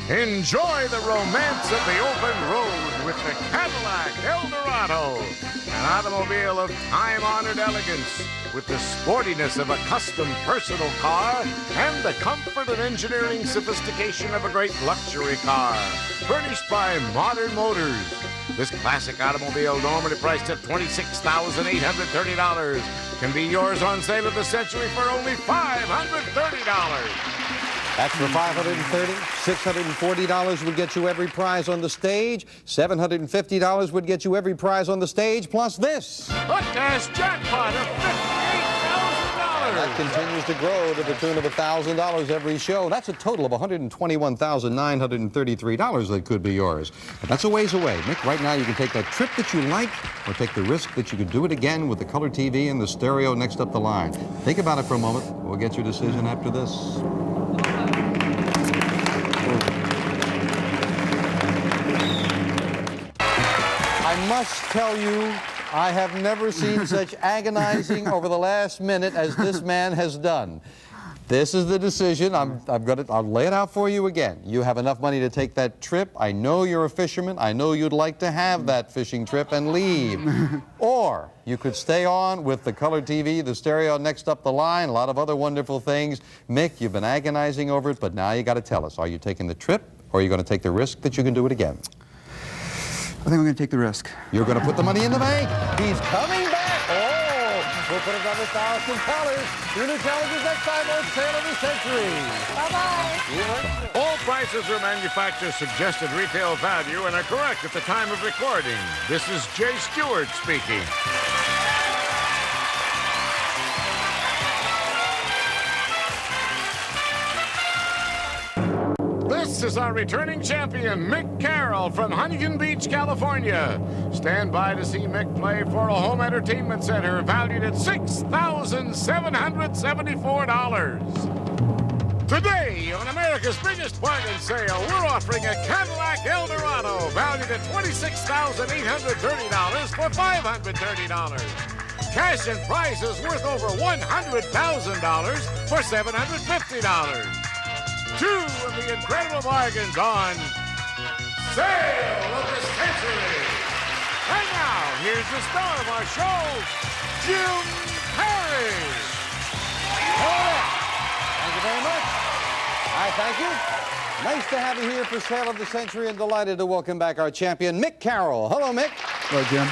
Enjoy the romance of the open road with the Cadillac Eldorado, an automobile of time-honored elegance with the sportiness of a custom personal car and the comfort and engineering sophistication of a great luxury car, furnished by Modern Motors. This classic automobile, normally priced at $26,830, can be yours on sale at the Century for only $530. That's for $530. $640 would get you every prize on the stage. $750 would get you every prize on the stage, plus this. A cash jackpot of $58,000. That continues to grow to the tune of $1,000 every show. That's a total of $121,933 that could be yours. But that's a ways away. Mick, right now you can take that trip that you like or take the risk that you could do it again with the color TV and the stereo next up the line. Think about it for a moment. We'll get your decision after this. I must tell you, I have never seen such agonizing over the last minute as this man has done. This is the decision. I'll lay it out for you again. You have enough money to take that trip. I know you're a fisherman. I know you'd like to have that fishing trip and leave. Or you could stay on with the color TV, the stereo next up the line, a lot of other wonderful things. Mick, you've been agonizing over it, but now you got to tell us. Are you taking the trip, or are you going to take the risk that you can do it again? I think I'm going to take the risk. You're going to put the money in the bank. He's coming back. Oh, we'll put another $1,000. Your new challengers next time on Sale of the Century. Bye-bye. All prices are manufacturer suggested retail value and are correct at the time of recording. This is Jay Stewart speaking. This is our returning champion, Mick Carroll from Huntington Beach, California. Stand by to see Mick play for a home entertainment center valued at $6,774. Today, on America's biggest bargain sale, we're offering a Cadillac Eldorado valued at $26,830 for $530. Cash and prizes worth over $100,000 for $750. Two of the incredible bargains on Sale of the Century. And now, here's the star of our show, Jim Perry. Hello. Thank you very much. Thank you. Nice to have you here for Sale of the Century, and delighted to welcome back our champion, Mick Carroll. Hello, Mick. Hello, Jim.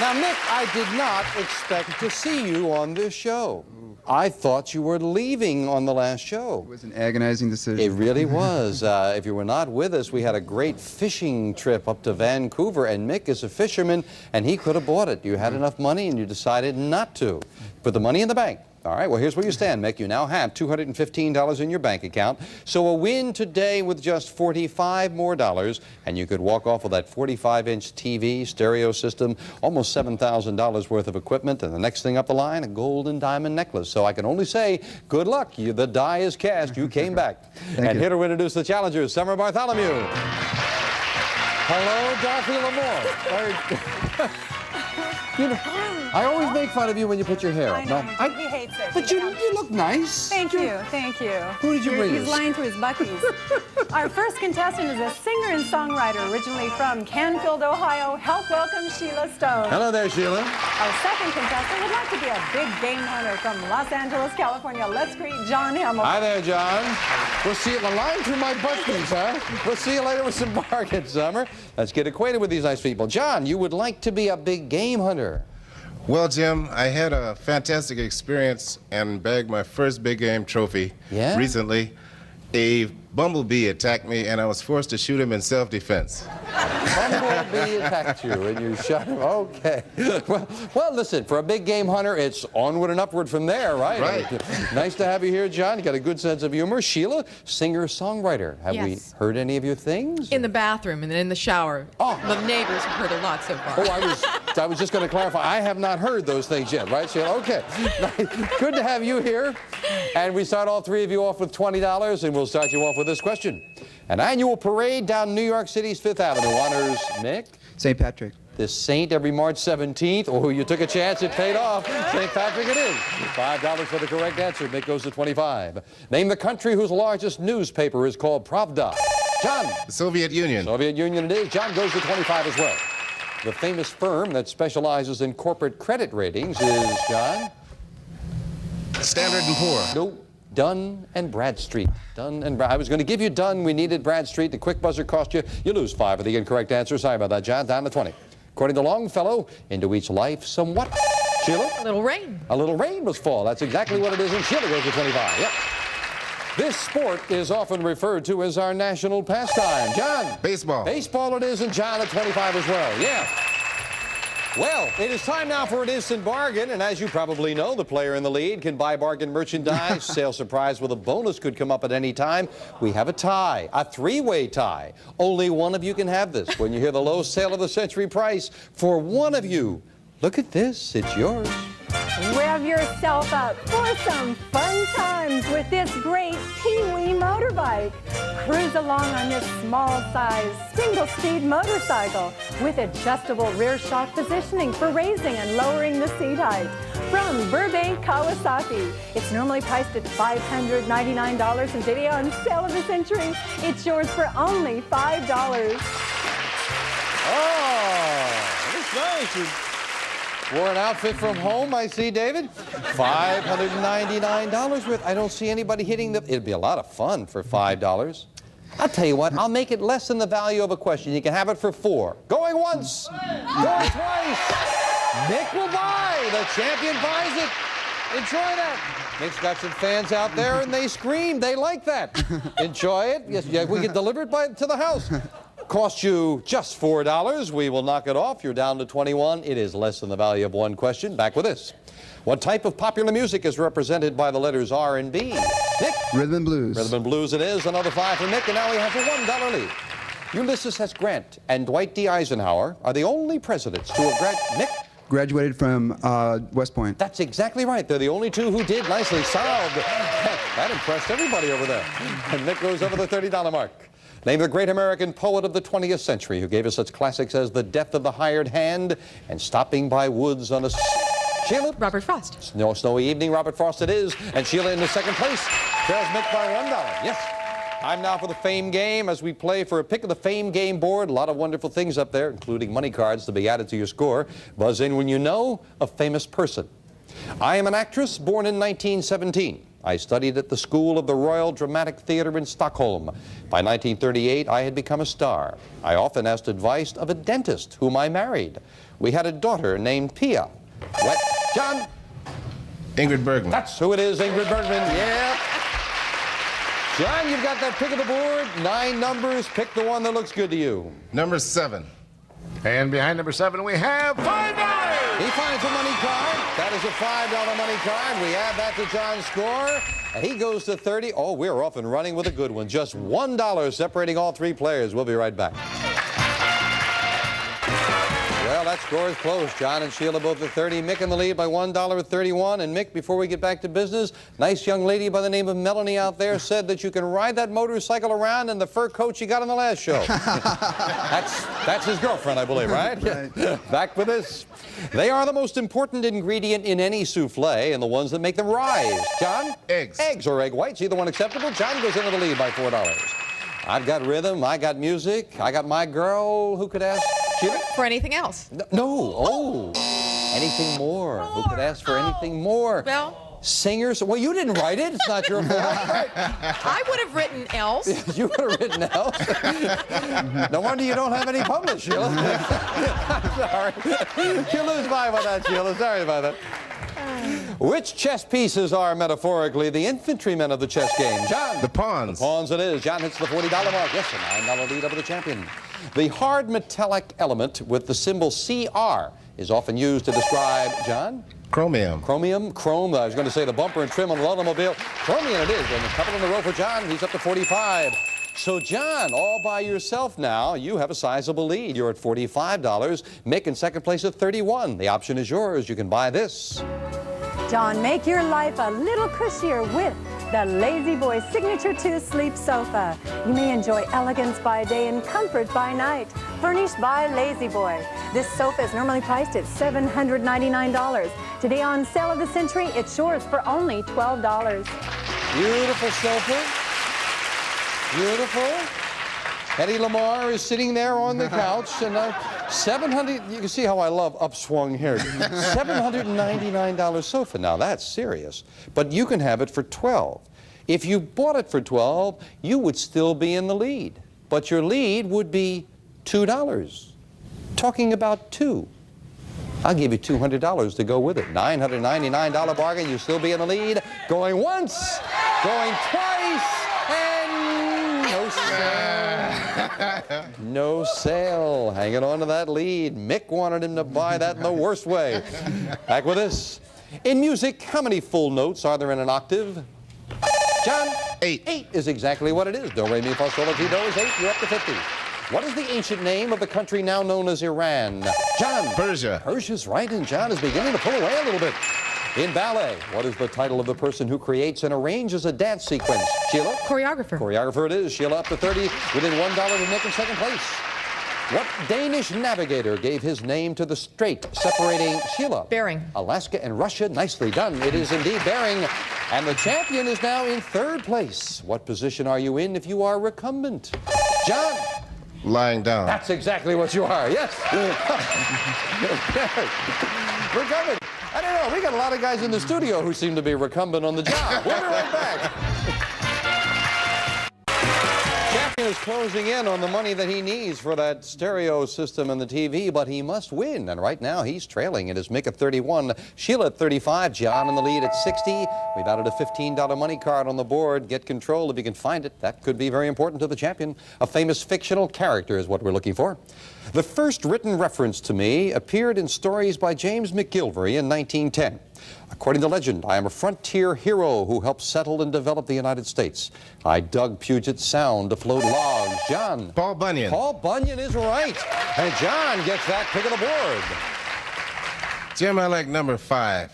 Now, Mick, I did not expect to see you on this show. I thought you were leaving on the last show. It was an agonizing decision. It really was. If you were not with us, we had a great fishing trip up to Vancouver, and Mick is a fisherman, and he could have bought it. You had enough money, and you decided not to. Put the money in the bank. All right, well, here's where you stand, Mick. You now have $215 in your bank account. So a win today with just $45 more, and you could walk off with that 45-inch TV, stereo system, almost $7,000 worth of equipment, and the next thing up the line, a gold and diamond necklace. So I can only say, good luck. The die is cast. You came back. And here to introduce the challengers, Summer Bartholomew. Hello, Dorothy L'Amour. You know, I always make fun of you when you put your hair up. I know. He hates it. But you look nice. Thank you. Thank you. Who did you bring He's us? lying through his buckies. Our first contestant is a singer and songwriter originally from Canfield, Ohio. Help welcome Sheila Stone. Hello there, Sheila. Our second contestant would like to be a big game hunter from Los Angeles, California. Let's greet John Hamilton. Hi there, John. We'll see you lying through my buckies, huh? We'll see you later with some bargains, Summer. Let's get acquainted with these nice people. John, you would like to be a big game hunter. Well, Jim, I had a fantastic experience and bagged my first big game trophy recently. A bumblebee attacked me, and I was forced to shoot him in self-defense. Bumblebee attacked you, and you shot him. Okay. Well, listen, for a big game hunter, it's onward and upward from there, right? Right. Nice to have you here, John. You got a good sense of humor. Sheila, singer-songwriter. Have we heard any of your things? In the bathroom and then in the shower. Oh. The neighbors have heard a lot so far. Oh, I was just going to clarify. I have not heard those things yet, right, Sheila? Okay. Good to have you here. And we start all three of you off with $20, and we'll start you off with this question. An annual parade down New York City's Fifth Avenue honors Mick. St. Patrick. This saint every March 17th. Oh, you took a chance. It paid off. St. Patrick it is. $5 for the correct answer. Mick goes to 25. Name the country whose largest newspaper is called Pravda. John. The Soviet Union. Soviet Union it is. John goes to 25 as well. The famous firm that specializes in corporate credit ratings is, John? Standard & Poor. No. Dun and Bradstreet. Dun and I was going to give you Dun. We needed Bradstreet. The quick buzzer cost you. You lose 5 for the incorrect answer. Sorry about that, John. Down to 20. According to Longfellow, into each life somewhat. Sheila? A little rain. A little rain must fall. That's exactly what it is. And Sheila goes to 25. Yep. This sport is often referred to as our national pastime. John? Baseball. Baseball it is, and John at 25 as well. Yeah. Well, it is time now for an instant bargain, and as you probably know, the player in the lead can buy bargain merchandise. Sales surprise with a bonus could come up at any time. We have a tie, a 3-way tie. Only one of you can have this when you hear the low sale of the century price for one of you. Look at this, it's yours. Rev yourself up for some fun times with this great Pee-wee motorbike. Cruise along on this small-size, single-speed motorcycle with adjustable rear shock positioning for raising and lowering the seat height. From Burbank, Kawasaki. It's normally priced at $599, and today on Sale of the Century, it's yours for only $5. Oh, that's nice. Wore an outfit from home, I see, David. $599 worth. I don't see anybody hitting the... It'd be a lot of fun for $5. I'll tell you what, I'll make it less than the value of a question. You can have it for $4. Going once, going twice. Mick will buy. The champion buys it. Enjoy that. Mick's got some fans out there, and they scream. They like that. Enjoy it. Yes, yeah, we can deliver it to the house. Cost you just $4. We will knock it off. You're down to 21. It is less than the value of one question. Back with this. What type of popular music is represented by the letters R and B? Nick? Rhythm and blues. Rhythm and blues it is. Another 5 for Nick, and now he has a $1 lead. Ulysses S. Grant and Dwight D. Eisenhower are the only presidents to have Nick? Graduated from West Point. That's exactly right. They're the only two who did. Nicely solved. That impressed everybody over there. And Nick goes over the $30 mark. Name the great American poet of the 20th century who gave us such classics as The Death of the Hired Hand and Stopping by Woods on a... Sheila? Robert Frost. Snowy evening, Robert Frost it is. And Sheila in the second place. Trails Mick by $1. Yes. Time now for the Fame Game as we play for a pick of the Fame Game board. A lot of wonderful things up there, including money cards to be added to your score. Buzz in when you know a famous person. I am an actress born in 1917. I studied at the School of the Royal Dramatic Theatre in Stockholm. By 1938, I had become a star. I often asked advice of a dentist whom I married. We had a daughter named Pia. What? John? Ingrid Bergman. That's who it is, Ingrid Bergman. Yeah. John, you've got that pick of the board. 9 numbers. Pick the one that looks good to you. Number 7. And behind number 7, we have $5. He finds a money card. That is a $5 money card. We add that to John's score, and he goes to 30. Oh, we're off and running with a good one. Just $1 separating all 3 players. We'll be right back. Well, that score is close. John and Sheila both at 30. Mick in the lead by $1 at 31. And Mick, before we get back to business, nice young lady by the name of Melanie out there said that you can ride that motorcycle around in the fur coat you got on the last show. That's his girlfriend, I believe, right? Right. Back with this. They are the most important ingredient in any souffle and the ones that make them rise. John? Eggs. Eggs or egg whites. Either one acceptable. John goes into the lead by $4. I've got rhythm. I got music. I got my girl. Who could ask? Sheila? For anything else? No. Oh. Anything more? Who could ask for anything more? Well, Singers. Well, you didn't write it. It's not your fault. I would have written else. You would have written else. No wonder you don't have any published, Sheila. I'm sorry. You lose 5 on that, Sheila. Sorry about that. Which chess pieces are metaphorically the infantrymen of the chess game? John? The pawns. The pawns it is. John hits the $40 mark. Yes, a $9 lead over the champion. The hard metallic element with the symbol CR is often used to describe, John? Chromium. Chromium, chrome. I was going to say the bumper and trim on the automobile. Chromium it is. And a couple in a row for John. He's up to 45. So, John, all by yourself now, you have a sizable lead. You're at $45. Mick in second place at 31. The option is yours. You can buy this. John, make your life a little cushier with the Lazy Boy Signature 2 Sleep Sofa. You may enjoy elegance by day and comfort by night. Furnished by Lazy Boy. This sofa is normally priced at $799. Today on Sale of the Century, it's yours for only $12. Beautiful sofa. Beautiful. Eddie Lamar is sitting there on the couch, and 700. You can see how I love upswung hair. $799 sofa. Now that's serious, but you can have it for $12. If you bought it for $12, you would still be in the lead, but your lead would be $2. Talking about $2. I'll give you $200 to go with it. $999 bargain. You'll still be in the lead. Going once, going twice, and no sale. No sale. Hanging on to that lead. Mick wanted him to buy that in the worst way. Back with this. In music, how many full notes are there in an octave? John? 8. 8 is exactly what it is. Do, re, mi, fa, sol, la, ti, do is 8. You're up to 50. What is the ancient name of the country now known as Iran? John? Persia. Persia's right, and John is beginning to pull away a little bit. In ballet, what is the title of the person who creates and arranges a dance sequence? Sheila? Choreographer. Choreographer it is. Sheila up to 30, within $1 to Nick in second place. What Danish navigator gave his name to the strait separating Sheila? Bering. Alaska and Russia. Nicely done. It is indeed Bering. And the champion is now in third place. What position are you in if you are recumbent? John? Lying down. That's exactly what you are, yes. Recumbent. I don't know, we got a lot of guys in the studio who seem to be recumbent on the job. We'll be right back. Champion is closing in on the money that he needs for that stereo system and the TV, but he must win. And right now he's trailing. It is Mick at 31, Sheila at 35, John in the lead at 60. We've added a $15 money card on the board. Get control if you can find it. That could be very important to the champion. A famous fictional character is what we're looking for. The first written reference to me appeared in stories by James McGilvery in 1910. According to legend, I am a frontier hero who helped settle and develop the United States. I dug Puget Sound to float logs. John? Paul Bunyan. Paul Bunyan is right. And John gets that pick of the board. Jim, I like number 5.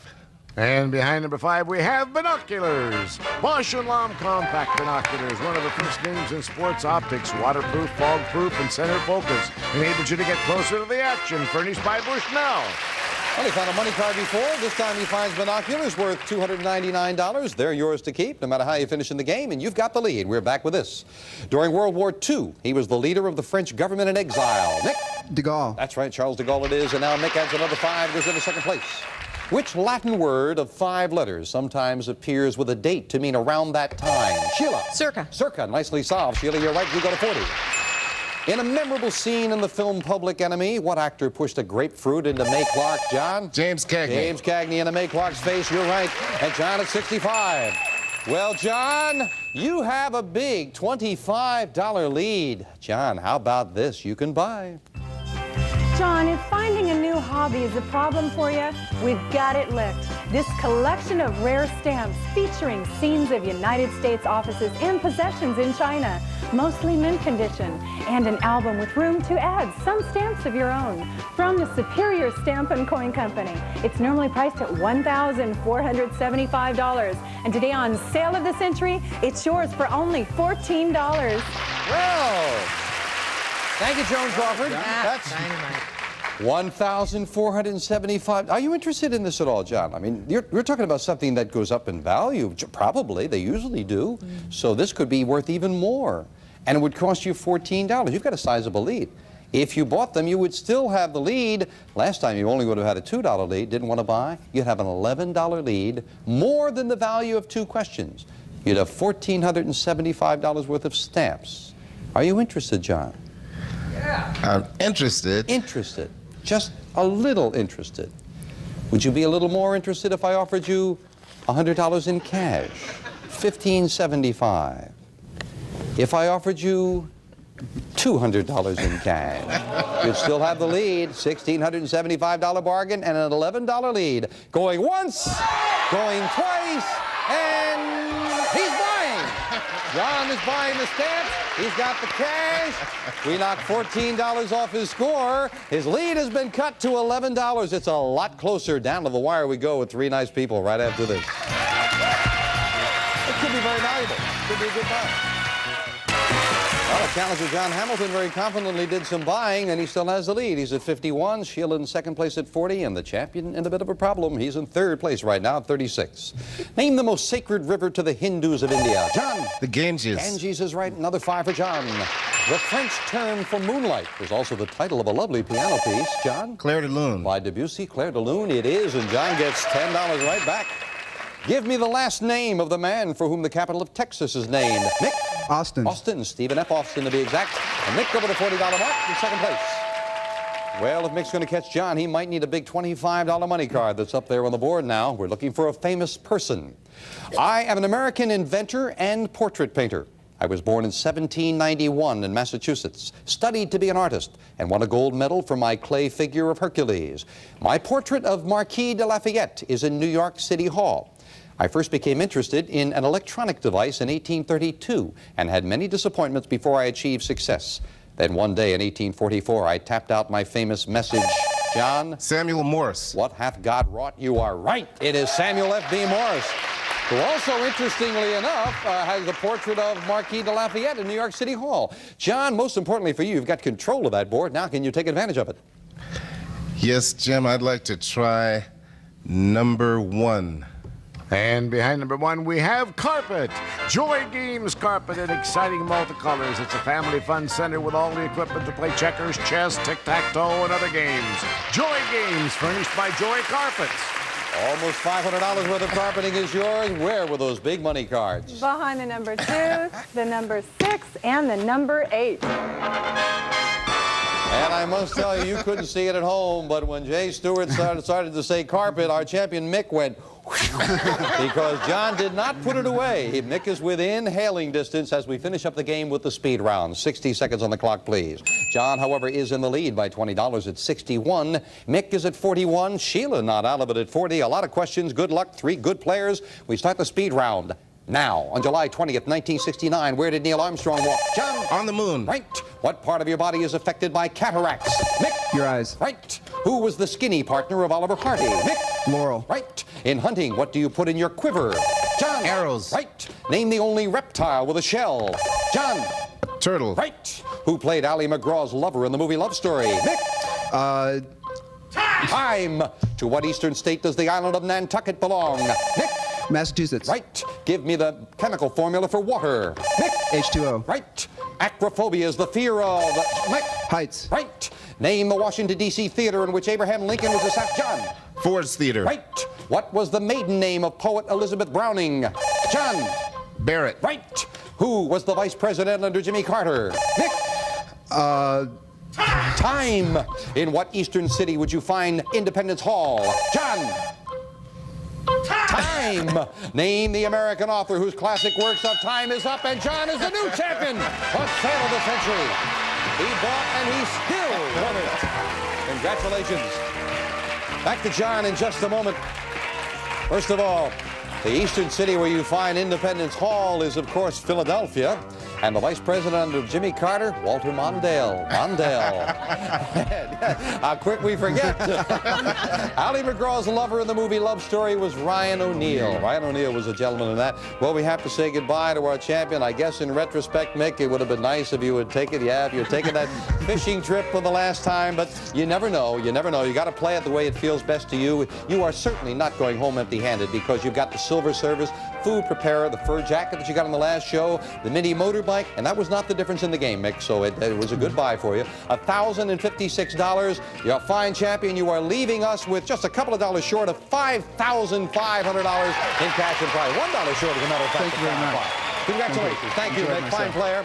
And behind number 5, we have binoculars. Bosch & Lomb compact binoculars, one of the first names in sports optics. Waterproof, fog-proof, and center focus. Enables you to get closer to the action. Furnished by Bushnell. Well, he found a money card before. This time he finds binoculars worth $299. They're yours to keep, no matter how you finish in the game, and you've got the lead. We're back with this. During World War II, he was the leader of the French government in exile. Nick? De Gaulle. That's right, Charles de Gaulle it is, and now Nick adds another 5, goes into second place. Which Latin word of 5 letters sometimes appears with a date to mean around that time? Sheila? Circa. Circa, nicely solved. Sheila, you're right, you go to 40. In a memorable scene in the film Public Enemy, what actor pushed a grapefruit into May Clark? John? James Cagney. James Cagney into May Clark's face, you're right. And John at 65. Well, John, you have a big $25 lead. John, how about this? You can buy. John, if finding a new hobby is a problem for you, we've got it licked. This collection of rare stamps featuring scenes of United States offices and possessions in China, mostly mint condition, and an album with room to add some stamps of your own from the Superior Stamp and Coin Company. It's normally priced at $1,475, and today on Sale of the Century, it's yours for only $14. Well, thank you, Joan Crawford. That's dynamite. $1,475. Are you interested in this at all, John? I mean, we're talking about something that goes up in value. Probably, they usually do. So this could be worth even more. And it would cost you $14. You've got a sizable lead. If you bought them, you would still have the lead. Last time you only would have had a $2 lead. Didn't want to buy? You'd have an $11 lead, more than the value of 2 questions. You'd have $1,475 worth of stamps. Are you interested, John? Yeah. I'm interested. Interested. Just a little interested. Would you be a little more interested if I offered you $100 in cash? $1,575. If I offered you $200 in cash, you'd still have the lead. $1,675 bargain and an $11 lead. Going once, going twice, and he's buying. John is buying the stamps. He's got the cash. We knocked $14 off his score. His lead has been cut to $11. It's a lot closer. Down to the wire we go with 3 nice people right after this. It could be very Could be a good buy. Well, the challenger John Hamilton very confidently did some buying, and he still has the lead. He's at 51, Sheila in second place at 40, and the champion in a bit of a problem. He's in third place right now at 36. Name the most sacred river to the Hindus of India. John? The Ganges. Ganges is right. Another 5 for John. The French term for moonlight is also the title of a lovely piano piece. John? Clair de Lune. By Debussy, Clair de Lune it is, and John gets $10 right back. Give me the last name of the man for whom the capital of Texas is named. Nick? Austin. Austin, Stephen F. Austin to be exact. And Nick over the $40 mark in second place. Well, if Mick's going to catch John, he might need a big $25 money card that's up there on the board now. We're looking for a famous person. I am an American inventor and portrait painter. I was born in 1791 in Massachusetts, studied to be an artist, and won a gold medal for my clay figure of Hercules. My portrait of Marquis de Lafayette is in New York City Hall. I first became interested in an electronic device in 1832 and had many disappointments before I achieved success. Then one day in 1844, I tapped out my famous message. John? Samuel Morse. What hath God wrought? You are right. It is Samuel F.B. Morse, who also, interestingly enough, has the portrait of Marquis de Lafayette in New York City Hall. John, most importantly for you, you've got control of that board. Now can you take advantage of it? Yes, Jim, I'd like to try number 1. And behind number 1, we have Carpet. Joy Games Carpet in exciting multicolors. It's a family fun center with all the equipment to play checkers, chess, tic-tac-toe, and other games. Joy Games, furnished by Joy Carpets. Almost $500 worth of carpeting is yours. Where were those big money cards? Behind the number 2, the number 6, and the number 8. And I must tell you, you couldn't see it at home, but when Jay Stewart started to say carpet, our champion Mick went because John did not put it away. Mick is within hailing distance as we finish up the game with the speed round. 60 seconds on the clock, please. John, however, is in the lead by $20 at 61. Mick is at 41. Sheila not out of it at 40. A lot of questions. Good luck. 3 good players. We start the speed round now. On July 20th, 1969, where did Neil Armstrong walk? John? On the moon. Right. What part of your body is affected by cataracts? Mick? Your eyes. Right. Who was the skinny partner of Oliver Hardy? Mick? Laurel. Right. In hunting, what do you put in your quiver? John? Arrows. Right. Name the only reptile with a shell. John? Turtle. Right. Who played Ally McGraw's lover in the movie Love Story? Mick? Time. To what eastern state does the island of Nantucket belong? Nick? Massachusetts. Right. Give me the chemical formula for water. Nick? H2O. Right. Acrophobia is the fear of... Mick? Heights. Right. Name the Washington, D.C. theater in which Abraham Lincoln was assassinated. John? Ford's Theater. Right. What was the maiden name of poet Elizabeth Browning? John? Barrett. Right. Who was the vice president under Jimmy Carter? Nick? Time. In what eastern city would you find Independence Hall? John? Time. Name the American author whose classic works of Time Is Up, and John is the new champion of Sale of the Century. He bought and he still won it. Congratulations. Back to John in just a moment. First of all, the eastern city where you find Independence Hall is, of course, Philadelphia. And the vice president under Jimmy Carter, Walter Mondale. How quick we forget. Ally McGraw's lover in the movie Love Story was Ryan O'Neal. Ryan O'Neal was a gentleman in that. Well, we have to say goodbye to our champion. I guess in retrospect, Mick, it would have been nice if you would take it. Yeah, if you had taken that fishing trip for the last time. But you never know. You never know. You got to play it the way it feels best to you. You are certainly not going home empty-handed because you've got the silver service, food preparer, the fur jacket that you got on the last show, the mini motorbike, and that was not the difference in the game, Mick, so it was a good buy for you. $1,056. You're a fine champion. You are leaving us with just a couple of dollars short of $5,500 in cash and prize. $1 short, as a matter of fact. Thank you very much. Congratulations. Thank you, Mick. Fine player.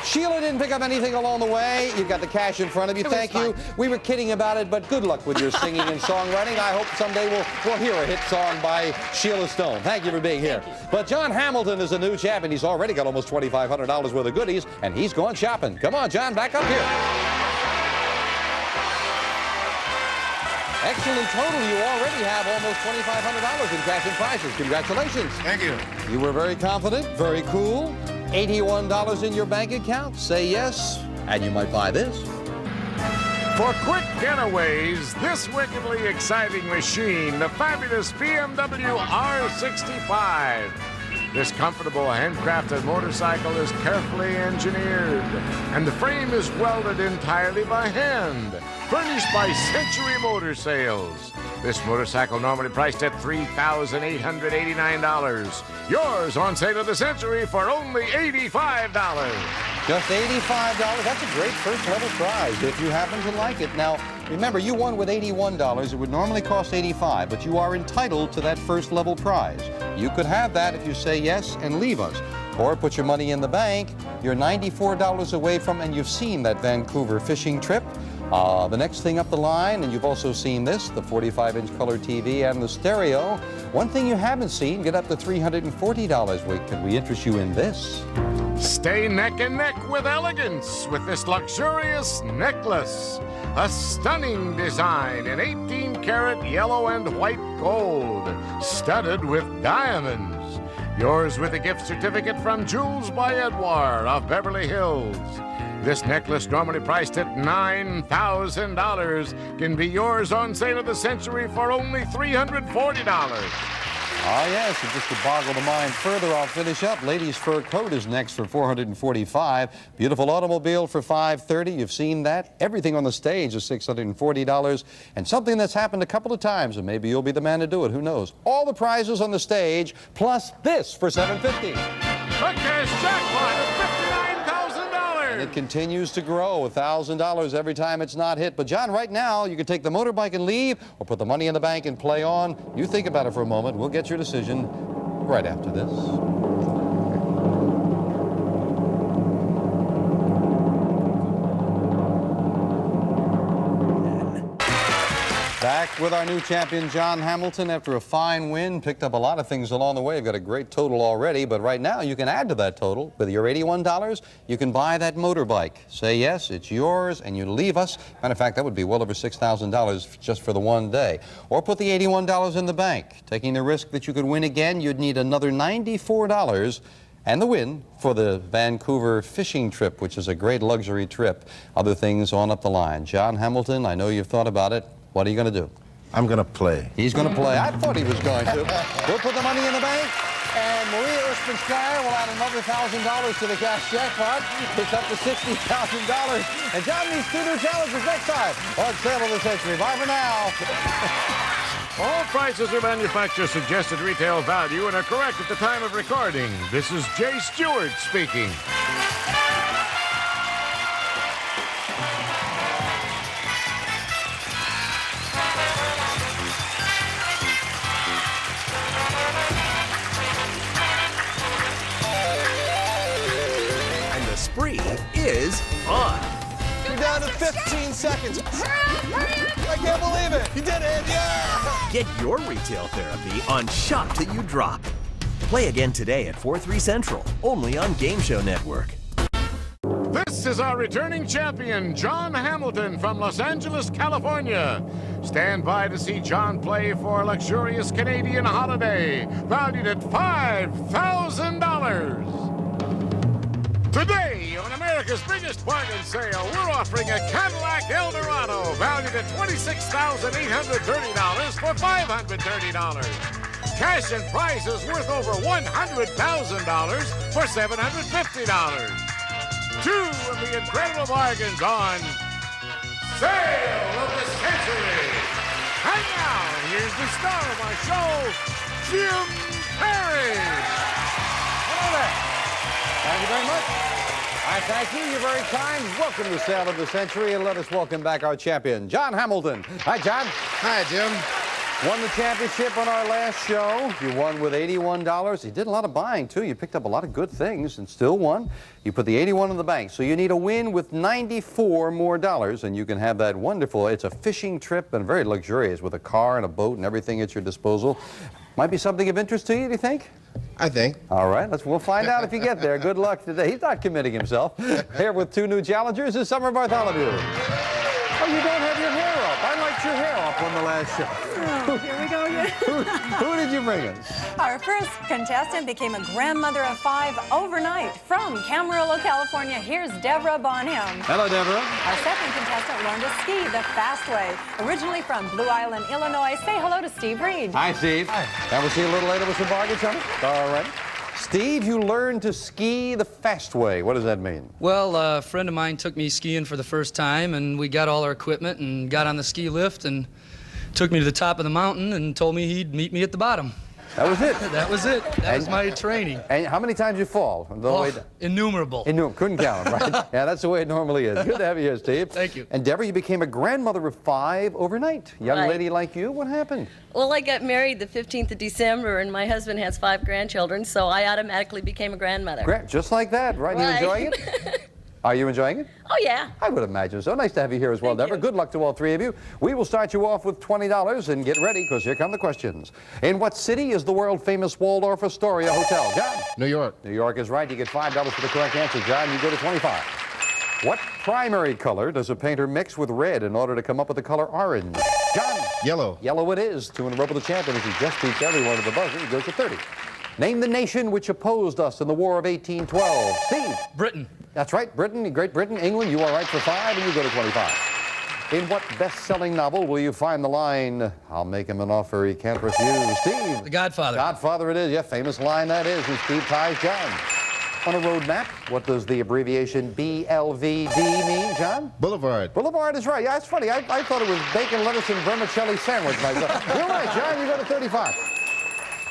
Sheila didn't pick up anything along the way. You've got the cash in front of you. Thank you. We were kidding about it, but good luck with your singing and songwriting. I hope someday we'll hear a hit song by Sheila Stone. Thank you for being here. But John Hamilton is a new champion. He's already got almost $2,500 worth of goodies, and he's going shopping. Come on, John, back up here. Excellent total. You already have almost $2,500 in cash and prizes. Congratulations. Thank you. You were very confident, very cool. $81 in your bank account. Say yes, and you might buy this. For quick getaways, this wickedly exciting machine, the fabulous BMW R65. This comfortable handcrafted motorcycle is carefully engineered, and the frame is welded entirely by hand, furnished by Century Motor Sales. This motorcycle normally priced at $3,889. Yours on sale at the Century for only $85. Just $85. That's a great first level prize if you happen to like it. Now, remember, you won with $81. It would normally cost $85, but you are entitled to that first level prize. You could have that if you say yes and leave us. Or put your money in the bank. You're $94 away from, and you've seen that Vancouver fishing trip. The next thing up the line, and you've also seen this, the 45-inch color TV and the stereo. One thing you haven't seen, get up to $340. Wait, can we interest you in this? Stay neck and neck with elegance with this luxurious necklace. A stunning design in 18-karat yellow and white gold, studded with diamonds. Yours with a gift certificate from Jewels by Edouard of Beverly Hills. This necklace, normally priced at $9,000, can be yours on sale at the Century for only $340. Ah, yes, and just to boggle the mind further, I'll finish up. Ladies' fur coat is next for $445. Beautiful automobile for $530. You've seen that. Everything on the stage is $640. And something that's happened a couple of times, and maybe you'll be the man to do it. Who knows? All the prizes on the stage, plus this for $750. A cash jackpot of $59,000. And it continues to grow, $1,000 every time it's not hit. But, John, right now, you can take the motorbike and leave, or put the money in the bank and play on. You think about it for a moment. We'll get your decision right after this. Back with our new champion, John Hamilton, after a fine win. Picked up a lot of things along the way. You've got a great total already, but right now you can add to that total. With your $81, you can buy that motorbike. Say yes, it's yours, and you leave us. Matter of fact, that would be well over $6,000 just for the one day. Or put the $81 in the bank. Taking the risk that you could win again, you'd need another $94 and the win for the Vancouver fishing trip, which is a great luxury trip. Other things on up the line. John Hamilton, I know you've thought about it. What are you going to do? I'm going to play. He's going to play. I thought he was going to. We'll put the money in the bank, and Maria Uspenskaya will add another $1,000 to the cash jackpot. It's up to $60,000. And John meets two new challengers next time on Sale of the Century. Bye for now. All prices are manufacturer suggested retail value and are correct at the time of recording. This is Jay Stewart speaking. Spree is on. You're down to 15 seconds. I can't believe it. You did it. Yeah. Get your retail therapy on Shop Till You Drop. Play again today at 4/3 Central, only on Game Show Network. This is our returning champion, John Hamilton from Los Angeles, California. Stand by to see John play for a luxurious Canadian holiday, valued at $5,000. Today, on America's biggest bargain sale, we're offering a Cadillac Eldorado valued at $26,830 for $530. Cash and prizes worth over $100,000 for $750. Two of the incredible bargains on Sale of the Century. And now, here's the star of our show, Jim Perry. Hello there. Thank you very much. I thank you. You're very kind. Welcome to Sale of the Century, and let us welcome back our champion, John Hamilton. Hi, John. Hi, Jim. Won the championship on our last show. You won with $81. You did a lot of buying, too. You picked up a lot of good things and still won. You put the $81 in the bank. So you need a win with $94 more, and you can have that wonderful, it's a fishing trip and very luxurious with a car and a boat and everything at your disposal. Might be something of interest to you, do you think? I think. All right, we'll find out if you get there. Good luck today. He's not committing himself. Here with two new challengers is Summer Bartholomew. Oh, you don't have your hair up. I liked your hair up on the last show. Oh, here we go again. Who did you bring us? Our first contestant became a grandmother of 5 overnight from Camarillo, California. Here's Deborah Bonham. Hello, Deborah. Our second contestant learned to ski the fast way. Originally from Blue Island, Illinois. Say hello to Steve Reed. Hi, Steve. Hi. And we'll see you a little later with some bargains, honey. All right. Steve, you learned to ski the fast way. What does that mean? Well, a friend of mine took me skiing for the first time, and we got all our equipment and got on the ski lift and took me to the top of the mountain and told me he'd meet me at the bottom. That was it? That was it. That was my training. And how many times you fall? Innumerable. Couldn't count them, right? Yeah, that's the way it normally is. Good to have you here, Steve. Thank you. And Deborah, you became a grandmother of 5 overnight. Young Right. lady like you, what happened? Well, I got married the 15th of December, and my husband has 5 grandchildren, so I automatically became a grandmother. Just like that, right? You enjoying it? Are you enjoying it? Oh, yeah. I would imagine so. Nice to have you here as well, Deborah. Good luck to all 3 of you. We will start you off with $20, and get ready, because here come the questions. In what city is the world-famous Waldorf Astoria Hotel? John? New York. New York is right. You get $5 for the correct answer. John, you go to 25. What primary color does a painter mix with red in order to come up with the color orange? John? Yellow. Yellow it is. 2 in a row for the champion. If he just beats everyone at the buzzer, he goes to 30. Name the nation which opposed us in the War of 1812. Steve? Britain. That's right, Britain, Great Britain, England. You are right for 5, and you go to 25. In what best-selling novel will you find the line, "I'll make him an offer he can't refuse"? Steve? The Godfather. Godfather it is. Yeah, famous line that is. And Steve ties John. On a road map, what does the abbreviation BLVD mean, John? Boulevard. Boulevard is right. Yeah, it's funny. I thought it was bacon, lettuce, and vermicelli sandwich myself. You're right, John. You go to 35.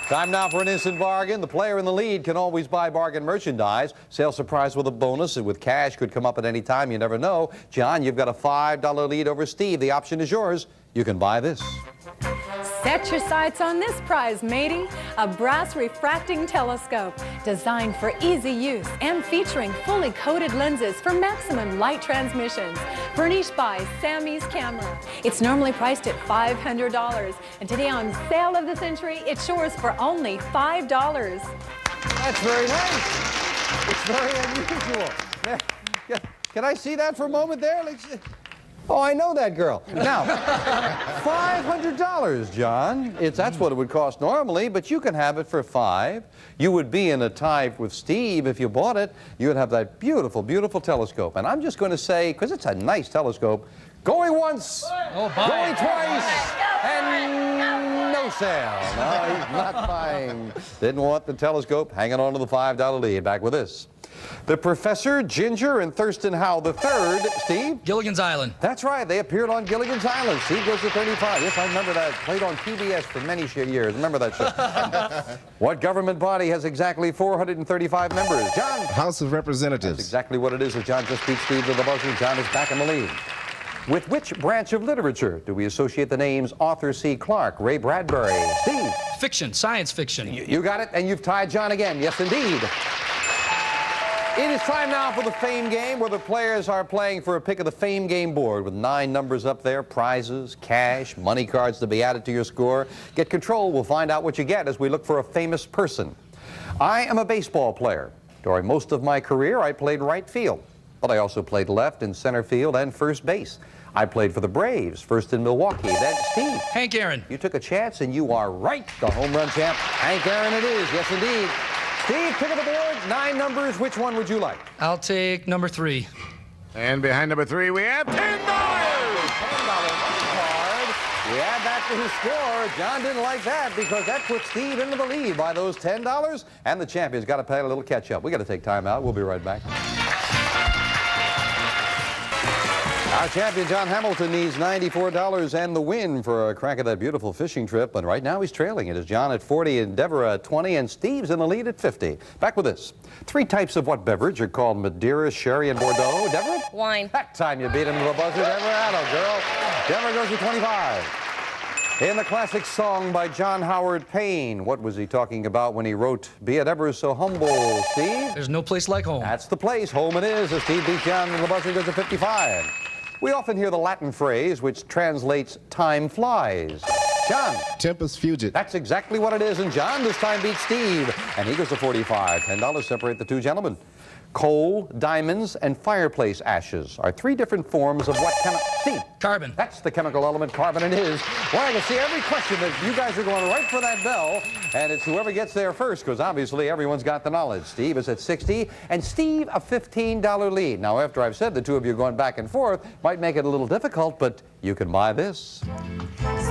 Time now for an instant bargain. The player in the lead can always buy bargain merchandise. Sale surprise with a bonus and with cash could come up at any time. You never know. John, you've got a $5 lead over Steve. The option is yours. You can buy this. Set your sights on this prize, matey. A brass refracting telescope designed for easy use and featuring fully coated lenses for maximum light transmissions. Furnished by Sammy's Camera. It's normally priced at $500. And today on Sale of the Century, it's yours for only $5. That's very nice. It's very unusual. Can I see that for a moment there? Oh, I know that girl. Now, $500, John. That's what it would cost normally, but you can have it for $5. You would be in a tie with Steve if you bought it. You would have that beautiful, beautiful telescope. And I'm just going to say, because it's a nice telescope, going once, going twice, and no sale. No, he's not buying. Didn't want the telescope, hanging on to the $5 lead. Back with this. The Professor, Ginger, and Thurston Howe III, Steve? Gilligan's Island. That's right. They appeared on Gilligan's Island. Steve goes to 35. Yes, I remember that. Played on PBS for many years. Remember that show. What government body has exactly 435 members? John? House of Representatives. That's exactly what it is. As John just beat Steve to the buzzer, John is back in the lead. With which branch of literature do we associate the names Arthur C. Clarke, Ray Bradbury? Steve? Fiction, science fiction. You got it, and you've tied John again. Yes, indeed. It is time now for the Fame Game, where the players are playing for a pick of the Fame Game board with 9 numbers up there, prizes, cash, money cards to be added to your score. Get control. We'll find out what you get as we look for a famous person. I am a baseball player. During most of my career, I played right field, but I also played left and center field and first base. I played for the Braves, first in Milwaukee, then Steve. Hank Aaron. You took a chance, and you are right. The home run champ, Hank Aaron it is. Yes, indeed. Steve, pick of the board, 9 numbers. Which one would you like? I'll take number 3. And behind number 3, we have $10. $10 money card. We add that to his score. John didn't like that because that puts Steve into the lead by those $10. And the champion's got to play a little catch-up. We got to take time out. We'll be right back. Our champion, John Hamilton, needs $94 and the win for a crack at that beautiful fishing trip. But right now he's trailing. It is John at 40 and Deborah at 20, and Steve's in the lead at 50. Back with this. 3 types of what beverage are called Madeira, Sherry, and Bordeaux? Deborah? Wine. That time you beat him to the buzzer, Deborah. Atta girl. Deborah goes to 25. In the classic song by John Howard Payne, what was he talking about when he wrote, "Be it ever so humble"? Steve? There's no place like home. That's the place. Home it is. As Steve beats John to the buzzer, goes to 55. We often hear the Latin phrase which translates "time flies." John? Tempus fugit. That's exactly what it is, and John this time beats Steve, and he goes to 45. $10 separate the 2 gentlemen. Coal, diamonds, and fireplace ashes are 3 different forms of what chemical? Steve? Carbon. That's the chemical element carbon it is. Well, I can see every question that you guys are going right for that bell, and it's whoever gets there first, because obviously everyone's got the knowledge. Steve is at 60, and Steve a $15 lead. Now, after I've said the 2 of you going back and forth might make it a little difficult, but you can buy this.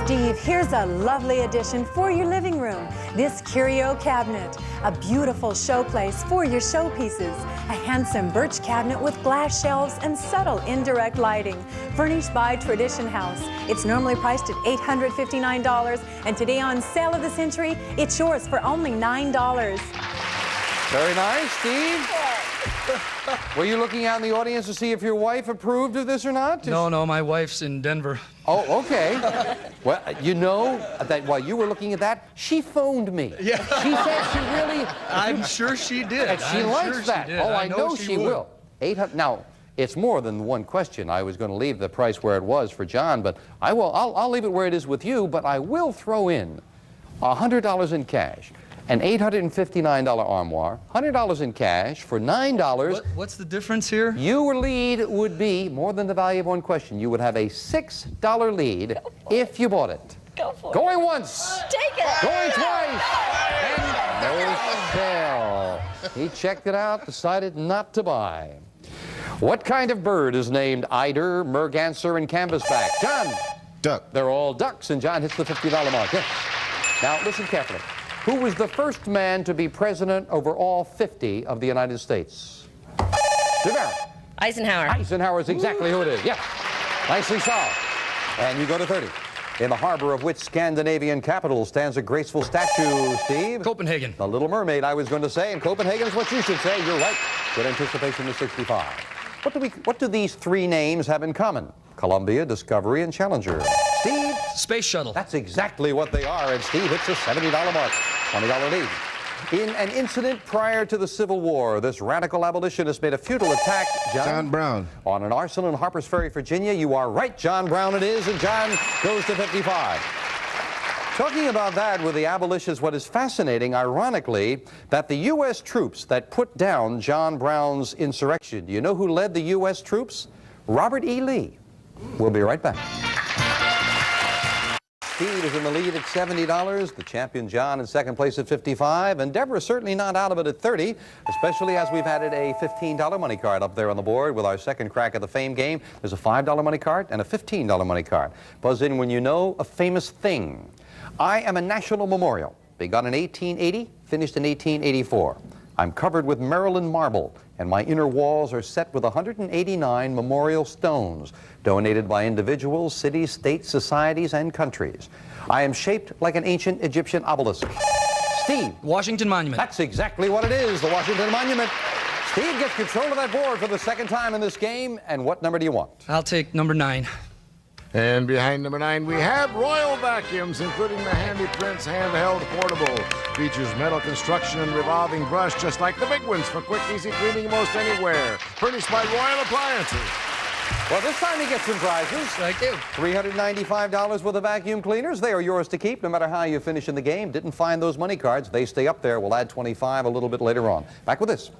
Steve, here's a lovely addition for your living room. This curio cabinet, a beautiful showplace for your showpieces. A handsome birch cabinet with glass shelves and subtle indirect lighting. Furnished by Tradition House. It's normally priced at $859, and today on Sale of the Century, it's yours for only $9. Very nice, Steve. Were you looking out in the audience to see if your wife approved of this or not? No, my wife's in Denver. Oh, okay. Well, you know that while you were looking at that, she phoned me. Yeah. She said she really... I'm sure she did. And she likes that. She did. Oh, I know she will. 800. Now, it's more than one question. I was going to leave the price where it was for John, but I'll leave it where it is with you, but I will throw in $100 in cash. An $859 armoire, $100 in cash for $9. What's the difference here? Your lead would be more than the value of one question. You would have a $6 lead if you bought it. Go for it. Going once. Take it. Going twice. And no sale. He checked it out, decided not to buy. What kind of bird is named eider, merganser, and canvasback? John. Duck. They're all ducks, and John hits the $50 mark. Yeah. Now, listen carefully. Who was the first man to be president over all 50 of the United States? Rivera. Eisenhower. Eisenhower is exactly who it is. Yeah. Nicely solved. And you go to 30. In the harbor of which Scandinavian capital stands a graceful statue, Steve? Copenhagen. The Little Mermaid, I was going to say, and Copenhagen is what you should say. You're right. Good anticipation to 65. What do these three names have in common? Columbia, Discovery, and Challenger. Steve? Space Shuttle. That's exactly what they are, and Steve hits a $70 mark. $20 lead. In an incident prior to the Civil War, this radical abolitionist made a futile attack, John Brown. On an arsenal in Harpers Ferry, Virginia. You are right, John Brown it is, and John goes to 55. Talking about that with the abolitionists, what is fascinating, ironically, that the U.S. troops that put down John Brown's insurrection, do you know who led the U.S. troops? Robert E. Lee. We'll be right back. Steve is in the lead at $70, the champion John in second place at 55, and Deborah certainly not out of it at 30, especially as we've added a $15 money card up there on the board with our second crack at the fame game. There's a $5 money card and a $15 money card. Buzz in when you know a famous thing. I am a national memorial, begun in 1880, finished in 1884. I'm covered with Maryland marble, and my inner walls are set with 189 memorial stones, donated by individuals, cities, states, societies, and countries. I am shaped like an ancient Egyptian obelisk. Steve. Washington Monument. That's exactly what it is, the Washington Monument. Steve gets control of that board for the second time in this game, and what number do you want? I'll take number 9. And behind number 9, we have Royal Vacuums, including the Handy Prince handheld portable. Features metal construction and revolving brush, just like the big ones, for quick, easy cleaning most anywhere. Furnished by Royal Appliances. Well, this time you get some prizes. Thank you. $395 worth of vacuum cleaners. They are yours to keep no matter how you finish in the game. Didn't find those money cards. They stay up there. We'll add 25 a little bit later on. Back with this.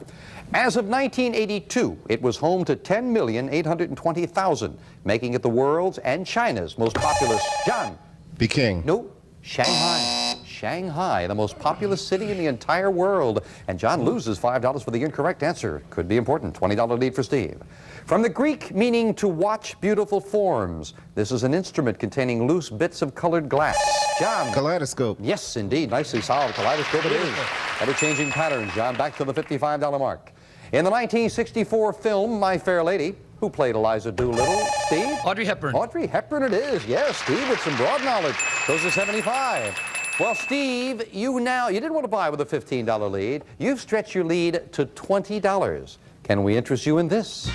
As of 1982, it was home to 10,820,000, making it the world's and China's most populous. John. Peking. No, Shanghai. Shanghai, the most populous city in the entire world. And John loses $5 for the incorrect answer. Could be important. $20 lead for Steve. From the Greek meaning to watch beautiful forms, this is an instrument containing loose bits of colored glass. John. Kaleidoscope. Yes, indeed. Nicely solved. Kaleidoscope it is. Ever-changing patterns. John, back to the $55 mark. In the 1964 film, My Fair Lady, who played Eliza Doolittle? Steve? Audrey Hepburn. Audrey Hepburn it is. Yes, Steve with some broad knowledge. Goes to 75. Well, Steve, you didn't want to buy with a $15 lead. You've stretched your lead to $20. Can we interest you in this?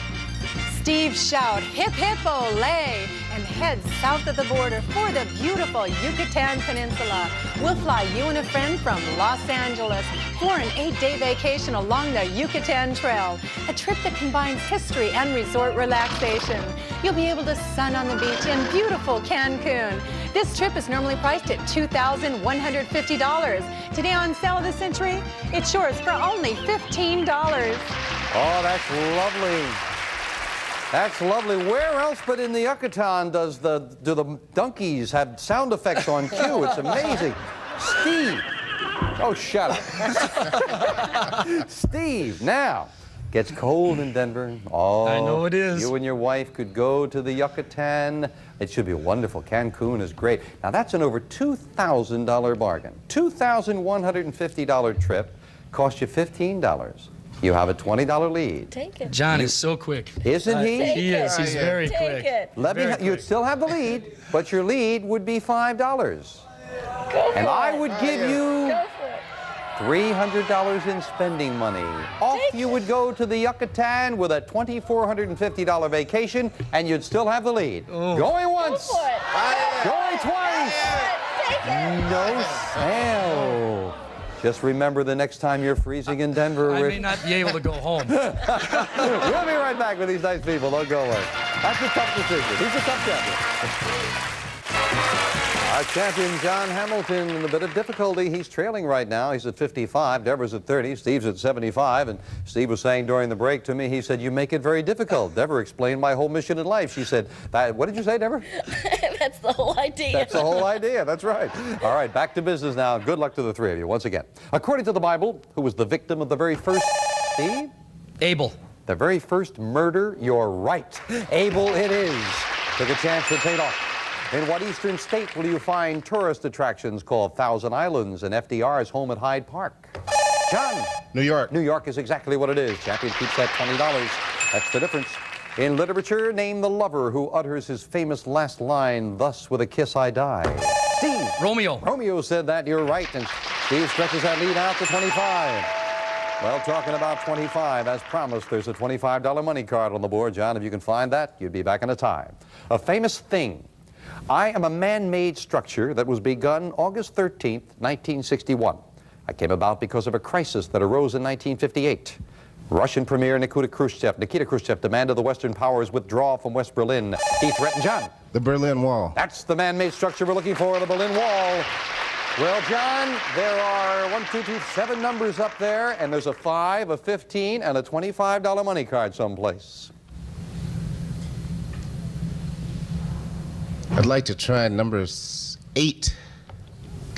Steve, shout hip hip olay and head south of the border for the beautiful Yucatan Peninsula. We'll fly you and a friend from Los Angeles for an 8-day vacation along the Yucatan Trail, a trip that combines history and resort relaxation. You'll be able to sun on the beach in beautiful Cancun. This trip is normally priced at $2,150. Today on Sale of the Century, it's yours for only $15. Oh, that's lovely. That's lovely. Where else but in the Yucatan do the donkeys have sound effects on cue? It's amazing. Steve. Oh, shut up. Steve, now, gets cold in Denver. Oh, I know it is. You and your wife could go to the Yucatan It should be wonderful. Cancun is great. Now, that's an over $2,000 bargain. $2,150 trip cost you $15. You have a $20 lead. Take it. John is so quick. Isn't he? He is. He's very quick. You'd still have the lead, but your lead would be $5. And I would give you $300 in spending money. Off you would go to the Yucatan with a $2,450 vacation, and you'd still have the lead. Going once. Going twice. No sale. Just remember the next time you're freezing in Denver. I may not be able to go home. We'll be right back with these nice people. Don't go away. That's a tough decision. He's a tough champion. Our champion, John Hamilton, in a bit of difficulty. He's trailing right now. He's at 55. Deborah's at 30. Steve's at 75. And Steve was saying during the break to me, he said, you make it very difficult. Deborah explained my whole mission in life. She said, what did you say, Deborah? That's the whole idea. That's the whole idea. That's right. All right, back to business now. Good luck to the three of you once again. According to the Bible, who was the victim of the very first, Steve? Abel. The very first murder? You're right. Abel it is. Took a chance that paid off. In what eastern state will you find tourist attractions called Thousand Islands and FDR's home at Hyde Park? John? New York. New York is exactly what it is. Champion keeps that $20. That's the difference. In literature, name the lover who utters his famous last line, thus with a kiss I die. Steve? Romeo. Romeo said that. You're right. And Steve stretches that lead out to 25. Well, talking about 25, as promised, there's a $25 money card on the board. John, if you can find that, you'd be back in a tie. A famous thing. I am a man-made structure that was begun August 13th, 1961. I came about because of a crisis that arose in 1958. Russian Premier Nikita Khrushchev demanded the Western powers withdraw from West Berlin. He threatened John. The Berlin Wall. That's the man-made structure we're looking for, the Berlin Wall. Well, John, there are 7 numbers up there, and there's a 5, a 15, and a $25 money card someplace. I'd like to try number 8.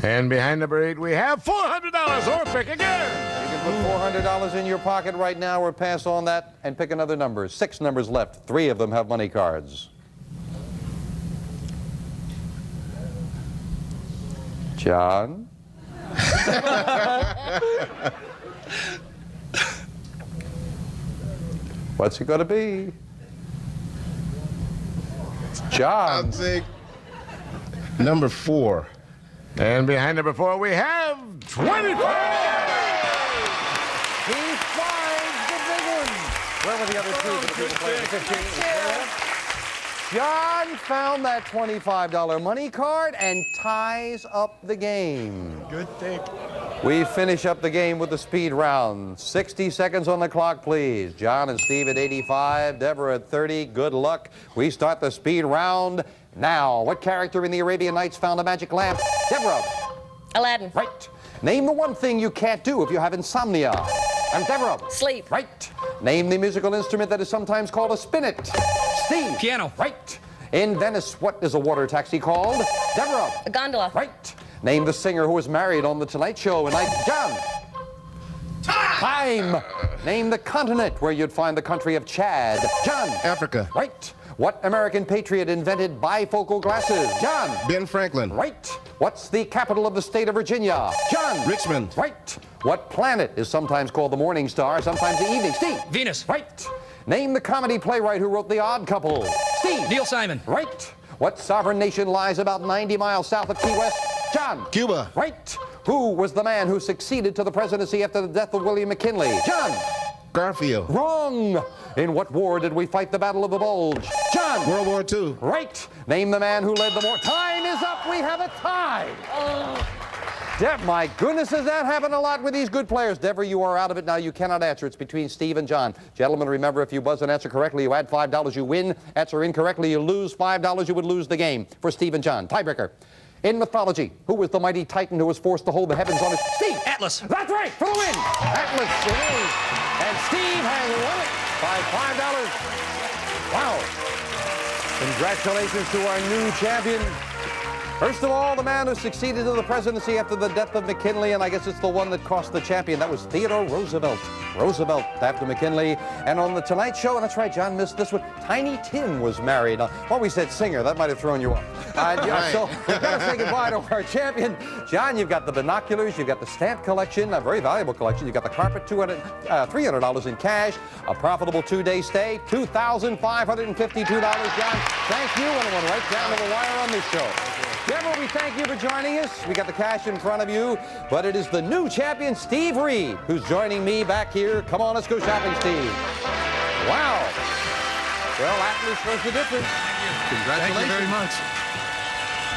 And behind number 8, we have $400, or pick again. You can put $400 in your pocket right now or pass on that and pick another number. 6 numbers left. 3 of them have money cards. John? What's it going to be? John. I'll take number 4. And behind number 4, we have 25. He finds the big one. Where were the other 2 that the people playing? 15. John found that $25 money card and ties up the game. Good thing. We finish up the game with the speed round. 60 seconds on the clock, please. John and Steve at 85, Deborah at 30. Good luck. We start the speed round now. What character in the Arabian Nights found a magic lamp? Deborah. Aladdin. Right. Name the one thing you can't do if you have insomnia. And Deborah. Sleep. Right. Name the musical instrument that is sometimes called a spinet. Steve. Piano. Right. In Venice, what is a water taxi called? Deborah. A gondola. Right. Name the singer who was married on The Tonight Show and John. Time. Name the continent where you'd find the country of Chad. John. Africa. Right. What American patriot invented bifocal glasses? John. Ben Franklin. Right. What's the capital of the state of Virginia? John. Richmond. Right. What planet is sometimes called the morning star, sometimes the evening? Steve. Venus. Right. Name the comedy playwright who wrote The Odd Couple. Steve. Neil Simon. Right. What sovereign nation lies about 90 miles south of Key West? John. Cuba. Right. Who was the man who succeeded to the presidency after the death of William McKinley? John. Garfield. Wrong. In what war did we fight the Battle of the Bulge? John. World War II. Right. Name the man who led the war. Time is up. We have a tie. Deb, my goodness, does that happen a lot with these good players? Deborah, you are out of it now. You cannot answer. It's between Steve and John. Gentlemen, remember, if you buzz and answer correctly, you add $5, you win. Answer incorrectly, you lose $5. You would lose the game for Steve and John. Tiebreaker. In mythology, who was the mighty Titan who was forced to hold the heavens on his... Steve! Atlas. That's right, for the win! Atlas it is. And Steve has won it by $5. Wow. Congratulations to our new champion. First of all, the man who succeeded to the presidency after the death of McKinley, and I guess it's the one that cost the champion. That was Theodore Roosevelt. Roosevelt after McKinley. And on the Tonight Show, and that's right, John missed this one, Tiny Tim was married. Well, we said singer. That might have thrown you off. So we've got to say goodbye to our champion. John, you've got the binoculars, you've got the stamp collection, a very valuable collection. You've got the carpet, $300 in cash, a profitable 2-day stay, $2,552. John, thank you, and we'll right down to the wire on this show. Deborah, we thank you for joining us. We got the cash in front of you, but it is the new champion, Steve Reed, who's joining me back here. Come on, let's go shopping, Steve. Wow. Well, Atlas was the difference. Congratulations. Thank you very much.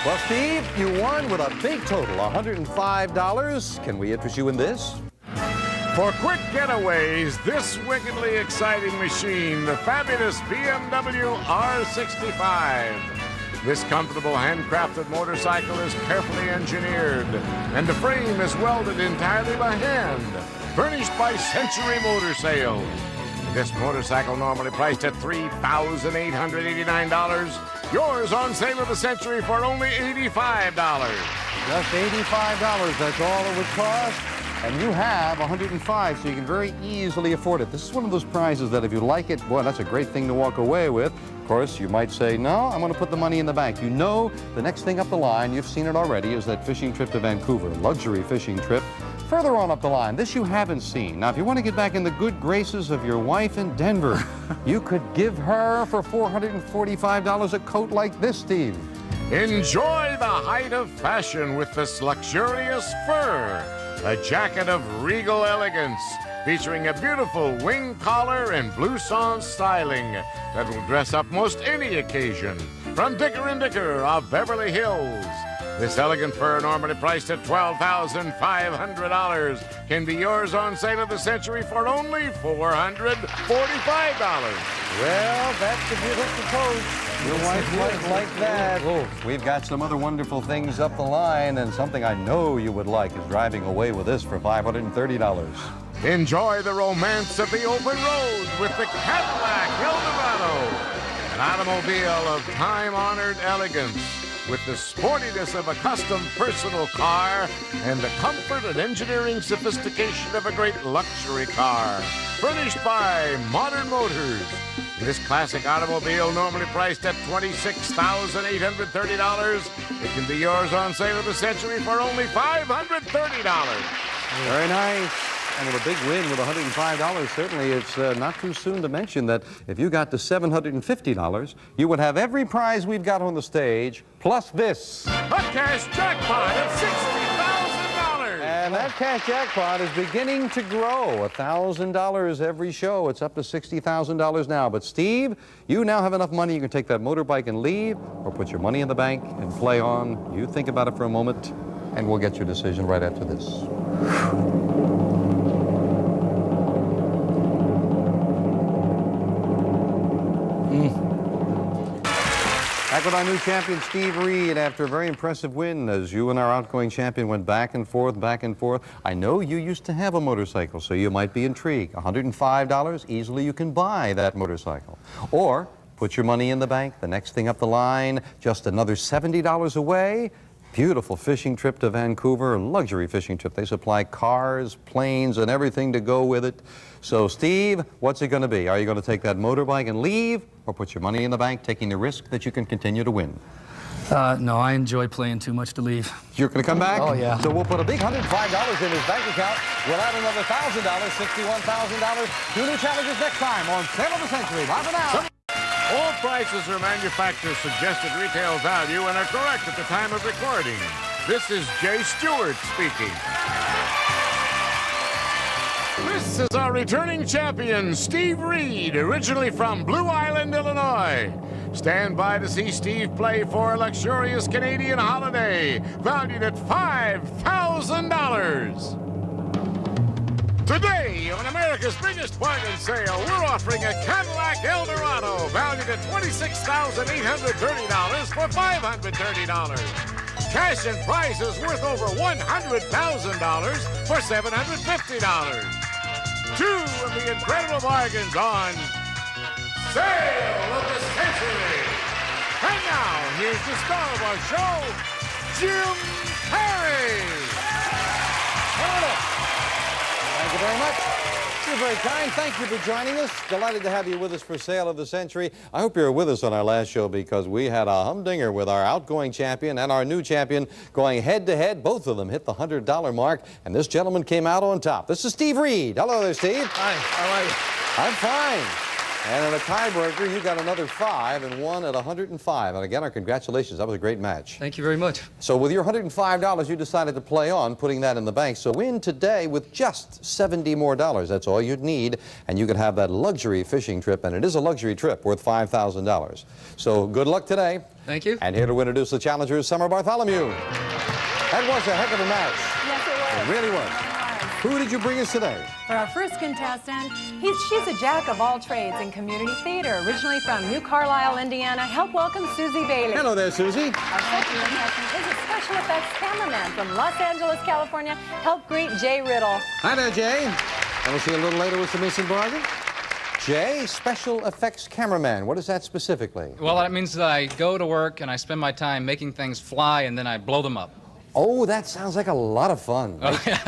Well, Steve, you won with a big total, $105. Can we interest you in this? For quick getaways, this wickedly exciting machine, the fabulous BMW R65. This comfortable handcrafted motorcycle is carefully engineered, and the frame is welded entirely by hand, furnished by Century Motor Sales. This motorcycle normally priced at $3,889. Yours on sale at the Century for only $85. Just $85, that's all it would cost. And you have $105, so you can very easily afford it. This is one of those prizes that if you like it, boy, that's a great thing to walk away with. Of course, you might say, no, I'm going to put the money in the bank. You know the next thing up the line, you've seen it already, is that fishing trip to Vancouver, luxury fishing trip. Further on up the line, this you haven't seen. Now, if you want to get back in the good graces of your wife in Denver, you could give her for $445 a coat like this, Steve. Enjoy the height of fashion with this luxurious fur. A jacket of regal elegance, featuring a beautiful wing collar and blouson styling that will dress up most any occasion. From Dicker & Dicker of Beverly Hills. This elegant fur, normally priced at $12,500, can be yours on sale at the Century for only $445. Well, that's the beautiful coat. Your wife might like that. We've got some other wonderful things up the line, and something I know you would like is driving away with this for $530. Enjoy the romance of the open road with the Cadillac Eldorado, an automobile of time-honored elegance, with the sportiness of a custom personal car and the comfort and engineering sophistication of a great luxury car. Furnished by Modern Motors. This classic automobile, normally priced at $26,830, it can be yours on sale at the Century for only $530. Very nice. And with a big win with $105, certainly it's not too soon to mention that if you got to $750, you would have every prize we've got on the stage, plus this. A cash jackpot of $60,000! And that cash jackpot is beginning to grow. $1,000 every show. It's up to $60,000 now. But Steve, you now have enough money you can take that motorbike and leave, or put your money in the bank and play on. You think about it for a moment, and we'll get your decision right after this. Back with our new champion, Steve Reed, after a very impressive win as you and our outgoing champion went back and forth, back and forth. I know you used to have a motorcycle, so you might be intrigued. $105, easily you can buy that motorcycle. Or put your money in the bank, the next thing up the line, just another $70 away. Beautiful fishing trip to Vancouver, a luxury fishing trip. They supply cars, planes, and everything to go with it. So, Steve, what's it going to be? Are you going to take that motorbike and leave, or put your money in the bank, taking the risk that you can continue to win? No, I enjoy playing too much to leave. You're going to come back? Oh, yeah. So we'll put a big $105 in his bank account. We'll add another $1,000, $61,000. Two new challenges next time on Sale of the Century. Bye for now. All prices are manufacturer's suggested retail value and are correct at the time of recording. This is Jay Stewart speaking. This is our returning champion, Steve Reed, originally from Blue Island, Illinois. Stand by to see Steve play for a luxurious Canadian holiday, valued at $5,000. Today, on America's biggest bargain sale, we're offering a Cadillac Eldorado, valued at $26,830 for $530. Cash and prizes worth over $100,000 for $750. Two of the incredible bargains on Sale of the Century. And now, here's the star of our show, Jim Perry. Thank you very much. You're very kind. Thank you for joining us. Delighted to have you with us for Sale of the Century. I hope you were with us on our last show because we had a humdinger with our outgoing champion and our new champion going head-to-head. Both of them hit the $100 mark, and this gentleman came out on top. This is Steve Reed. Hello there, Steve. Hi, how are you? I'm fine. And in a tiebreaker, you got another 5 and won at 105. And again, our congratulations. That was a great match. Thank you very much. So with your $105, you decided to play on, putting that in the bank. So win today with just $70 more. That's all you'd need. And you could have that luxury fishing trip. And it is a luxury trip worth $5,000. So good luck today. Thank you. And here to introduce the challengers, Summer Bartholomew. That was a heck of a match. Yes, it was. It really was. Who did you bring us today? For our first contestant, she's a jack of all trades in community theater, originally from New Carlisle, Indiana. Help welcome Susie Bailey. Hello there, Susie. Our second contestant is a special effects cameraman from Los Angeles, California. Help greet Jay Riddle. Hi there, Jay. And we'll see you a little later with some instant bargain. Jay, special effects cameraman. What is that specifically? Well, that means that I go to work and I spend my time making things fly and then I blow them up. Oh, that sounds like a lot of fun.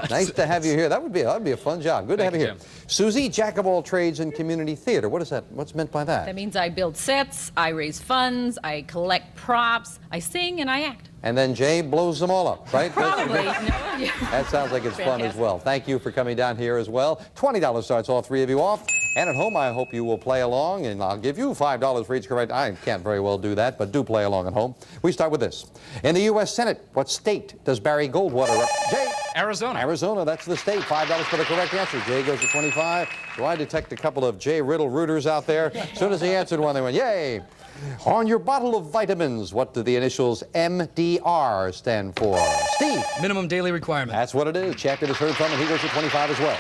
Nice to have you here. That would be a fun job. Good to have you here. Susie, jack of all trades in community theater. What is that? What's meant by that? That means I build sets, I raise funds, I collect props, I sing, and I act. And then Jay blows them all up, right? Probably. That sounds like it's fun as well. Thank you for coming down here as well. $20 starts all three of you off. And at home, I hope you will play along, and I'll give you $5 for each correct. I can't very well do that, but do play along at home. We start with this. In the U.S. Senate, what state does Barry Goldwater represent? Jay? Arizona. Arizona, that's the state. $5 for the correct answer. Jay goes to 25. Do I detect a couple of Jay Riddle rooters out there? As soon as he answered one, they went, yay. On your bottle of vitamins, what do the initials MDR stand for? Steve? Minimum daily requirement. That's what it is. Champion is heard from, and he goes to 25 as well.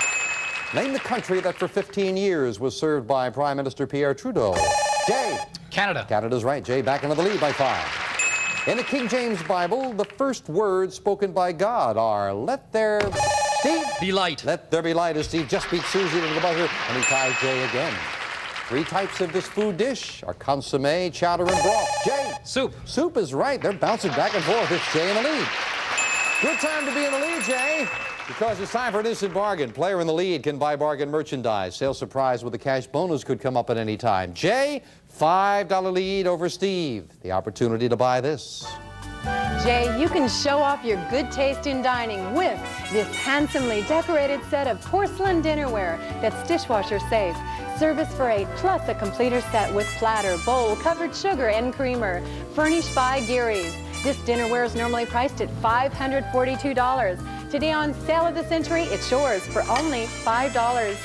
Name the country that for 15 years was served by Prime Minister Pierre Trudeau. Jay? Canada. Canada's right. Jay back into the lead by 5. In the King James Bible, the first words spoken by God are, let there... Steve? Be light. Let there be light as Steve just beat Susie to the buzzer, and he ties Jay again. 3 types of this food dish are consommé, chowder, and broth. Jay? Soup. Soup is right. They're bouncing back and forth. It's Jay in the lead. Good time to be in the lead, Jay. Because it's time for an instant bargain. Player in the lead can buy bargain merchandise. Sale surprise with a cash bonus could come up at any time. Jay, $5 lead over Steve. The opportunity to buy this. Jay, you can show off your good taste in dining with this handsomely decorated set of porcelain dinnerware that's dishwasher safe. Service for 8 plus a completer set with platter, bowl, covered sugar, and creamer. Furnished by Geary's. This dinnerware is normally priced at $542. Today on Sale of the Century, it's yours for only $5.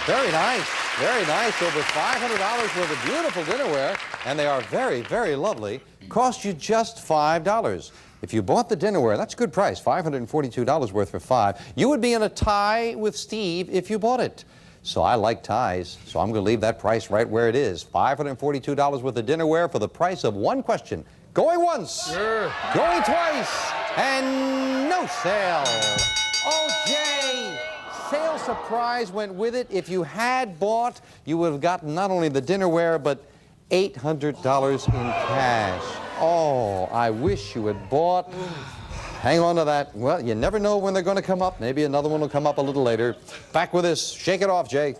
Very nice. Very nice. Over $500 worth of beautiful dinnerware. And they are very, very lovely. Cost you just $5. If you bought the dinnerware, that's a good price. $542 worth for 5. You would be in a tie with Steve if you bought it. So I like ties, so I'm going to leave that price right where it is. $542 worth of dinnerware for the price of one question. Going once, going twice, and no sale. Oh, Jay, sale surprise went with it. If you had bought, you would have gotten not only the dinnerware, but $800 in cash. Oh, I wish you had bought. Hang on to that. Well, you never know when they're going to come up. Maybe another one will come up a little later. Back with this. Shake it off, Jay.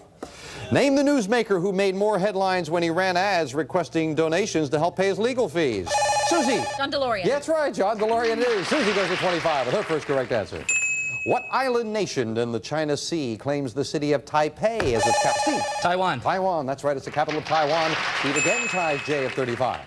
Name the newsmaker who made more headlines when he ran ads requesting donations to help pay his legal fees. Susie. John DeLorean. Yeah, that's right. John DeLorean it is. Susie goes to 25 with her first correct answer. What island nation in the China Sea claims the city of Taipei as its capital? Taiwan. Taiwan. That's right. It's the capital of Taiwan. Steve again ties Jay at 35.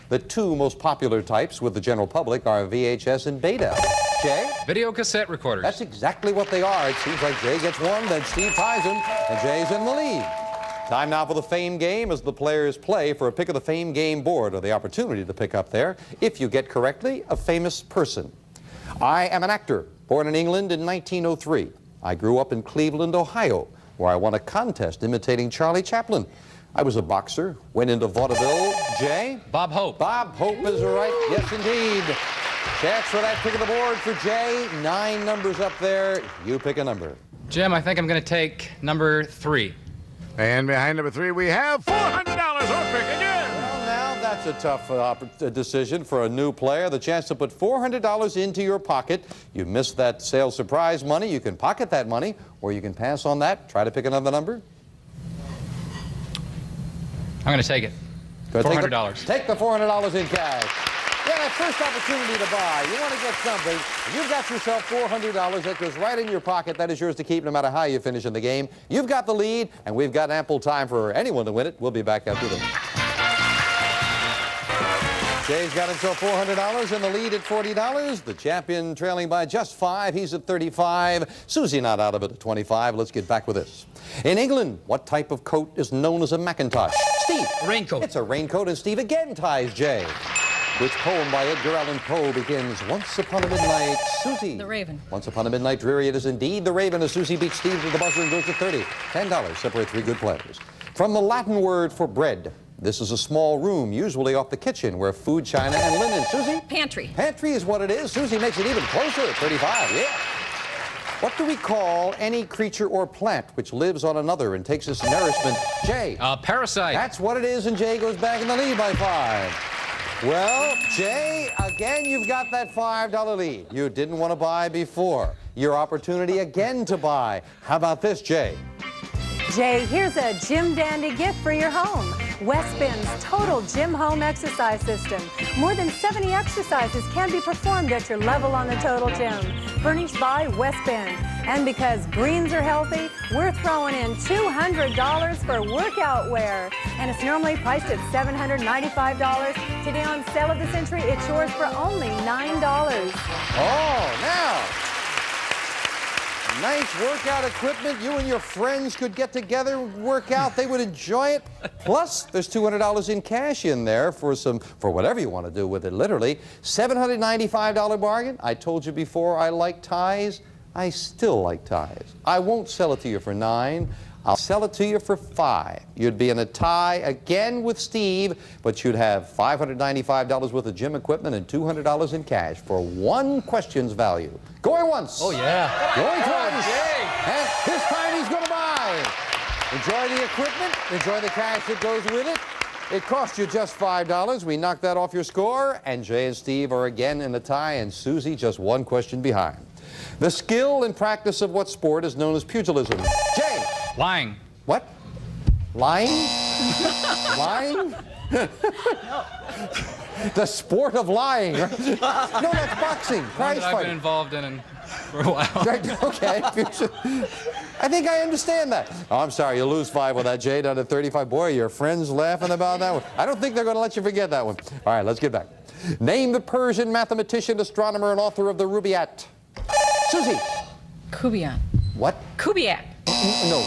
The 2 most popular types with the general public are VHS and Beta. Jay? Video cassette recorders. That's exactly what they are. It seems like Jay gets one, then Steve ties him, and Jay's in the lead. Time now for the Fame Game as the players play for a pick of the Fame Game board, or the opportunity to pick up there, if you get correctly, a famous person. I am an actor, born in England in 1903. I grew up in Cleveland, Ohio, where I won a contest imitating Charlie Chaplin. I was a boxer, went into vaudeville. Jay? Bob Hope. Bob Hope is right. Yes, indeed. Chance for that pick of the board for Jay. 9 numbers up there. You pick a number. Jim, I think I'm going to take number 3. And behind number 3, we have $400 or pick again. Well, now that's a tough decision for a new player. The chance to put $400 into your pocket. You missed that sales surprise money. You can pocket that money, or you can pass on that. Try to pick another number. I'm going to take it. $400. Take the $400 in cash. Yeah, that first opportunity to buy. You want to get something. If you've got yourself $400 that goes right in your pocket, that is yours to keep no matter how you finish in the game. You've got the lead, and we've got ample time for anyone to win it. We'll be back after this. Jay's got himself $400 in the lead at $40. The champion trailing by just 5. He's at 35. Susie not out of it at 25. Let's get back with this. In England, what type of coat is known as a Macintosh? Steve. A raincoat. It's a raincoat, and Steve again ties Jay. Which poem by Edgar Allan Poe begins, Once Upon a Midnight, Susie? The Raven. Once Upon a Midnight Dreary, it is indeed The Raven, as Susie beats Steve to the buzzer and goes to 30. $10 separate 3 good players. From the Latin word for bread, this is a small room, usually off the kitchen, where food, china, and linen. Susie? Pantry. Pantry is what it is. Susie makes it even closer at 35, yeah. What do we call any creature or plant which lives on another and takes its nourishment? Jay? Parasite. That's what it is, and Jay goes back in the lead by 5. Well, Jay, again, you've got that $5 lead. You didn't want to buy before. Your opportunity again to buy. How about this, Jay? Jay, here's a Gym Dandy gift for your home. Westbin's total gym home exercise system. More than 70 exercises can be performed at your level on the total gym. Furnished by Westbin. And because greens are healthy, we're throwing in $200 for workout wear. And it's normally priced at $795. Today on Sale of the Century, it's yours for only $9. Oh, now. Nice workout equipment. You and your friends could get together, work out. They would enjoy it. Plus, there's $200 in cash in there for whatever you want to do with it, literally. $795 bargain. I told you before I like ties. I still like ties. I won't sell it to you for $9. I'll sell it to you for $5. You'd be in a tie again with Steve, but you'd have $595 worth of gym equipment and $200 in cash for one question's value. Going once. Oh, yeah. Going twice. And this time he's going to buy. Enjoy the equipment. Enjoy the cash that goes with it. It cost you just $5. We knocked that off your score, and Jay and Steve are again in a tie, and Susie just one question behind. The skill and practice of what sport is known as pugilism? Jay. Lying. What? Lying? Lying? No. The sport of lying. No, that's boxing. Prize I've fighting. been involved in for a while. Okay. I think I understand that. Oh, I'm sorry. You lose 5 with that, Jay, down to 35. Boy, your friends laughing about that one. I don't think they're going to let you forget that one. All right, let's get back. Name the Persian mathematician, astronomer, and author of the Rubaiyat. Susie. Kubiak. What? Kubiak. No.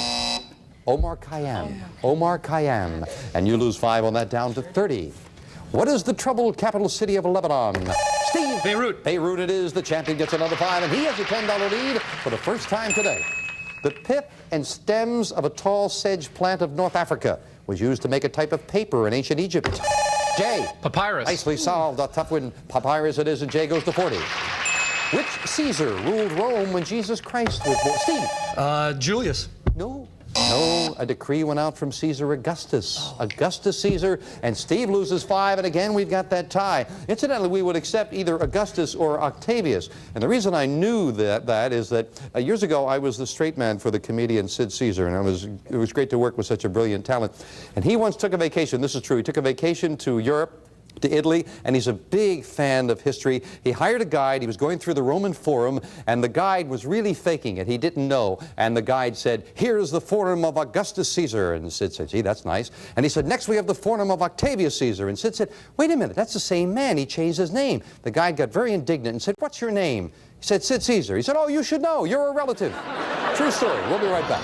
Omar Khayyam. Omar Khayyam. And you lose 5 on that, down to 30. What is the troubled capital city of Lebanon? Steve. Beirut. Beirut it is. The champion gets another 5, and he has a $10 lead for the first time today. The pith and stems of a tall sedge plant of North Africa was used to make a type of paper in ancient Egypt. Jay. Papyrus. Nicely solved. A tough one. Papyrus it is, and Jay goes to 40. Which Caesar ruled Rome when Jesus Christ was born? Steve. Julius. No. No, a decree went out from Caesar Augustus. Augustus Caesar, and Steve loses 5, and again we've got that tie. Incidentally, we would accept either Augustus or Octavius. And the reason I knew that is that years ago I was the straight man for the comedian Sid Caesar, and it was great to work with such a brilliant talent. And he once took a vacation, this is true, he took a vacation to Europe, to Italy, and he's a big fan of history. He hired a guide. He was going through the Roman Forum, and the guide was really faking it. He didn't know. And the guide said, here's the Forum of Augustus Caesar. And Sid said, gee, that's nice. And he said, next we have the Forum of Octavius Caesar. And Sid said, wait a minute, that's the same man. He changed his name. The guide got very indignant and said, what's your name? He said, Sid Caesar. He said, oh, you should know. You're a relative. True story. We'll be right back.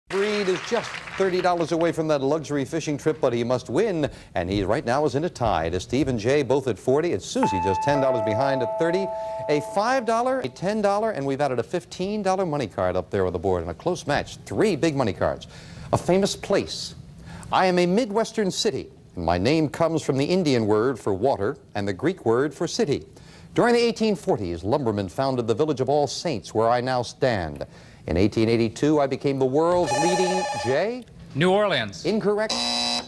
Breed is just $30 away from that luxury fishing trip, but he must win, and he right now is in a tie to Steve and Jay, both at 40. It's Susie just $10 behind at 30. A $5, a $10, and we've added a $15 money card up there on the board in a close match. 3 big money cards. A famous place. I am a Midwestern city, and my name comes from the Indian word for water and the Greek word for city. During the 1840s, lumbermen founded the village of All Saints, where I now stand. In 1882, I became the world's leading, Jay? New Orleans. Incorrect.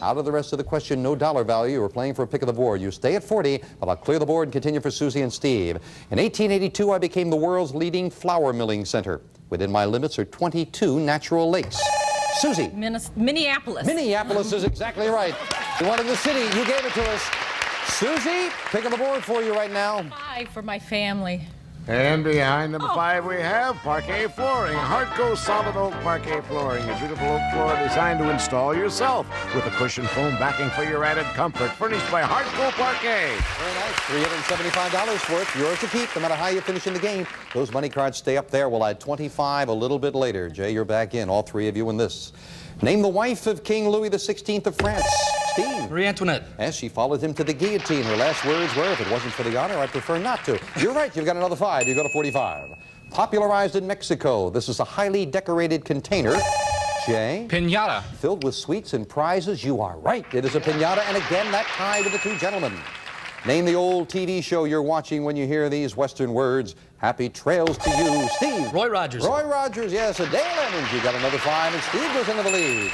Out of the rest of the question, no dollar value. We're playing for a pick of the board. You stay at 40, but I'll clear the board and continue for Susie and Steve. In 1882, I became the world's leading flour milling center. Within my limits are 22 natural lakes. Susie. Minneapolis. Minneapolis is exactly right. You wanted the city. You gave it to us. Susie, pick of the board for you right now. 5 for my family. And behind number 5 we have parquet flooring. Hartco solid oak parquet flooring. A beautiful oak floor designed to install yourself with a cushion foam backing for your added comfort. Furnished by Hartco Parquet. Very nice. $375 for it. Yours to keep no matter how you finish in the game. Those money cards stay up there. We'll add 25 a little bit later. Jay, you're back in. All three of you in this. Name the wife of King Louis XVI of France. Steve. Marie Antoinette. Yes, she followed him to the guillotine. Her last words were, if it wasn't for the honor, I'd prefer not to. You're right. You've got another 5. You go to 45. Popularized in Mexico. This is a highly decorated container. Jay? Piñata. Filled with sweets and prizes. You are right. It is a piñata. And again, that tie with the two gentlemen. Name the old TV show you're watching when you hear these Western words. Happy trails to you, Steve. Roy Rogers. Roy Rogers, yes. A Dale Evans. You got another 5, and Steve goes into the lead.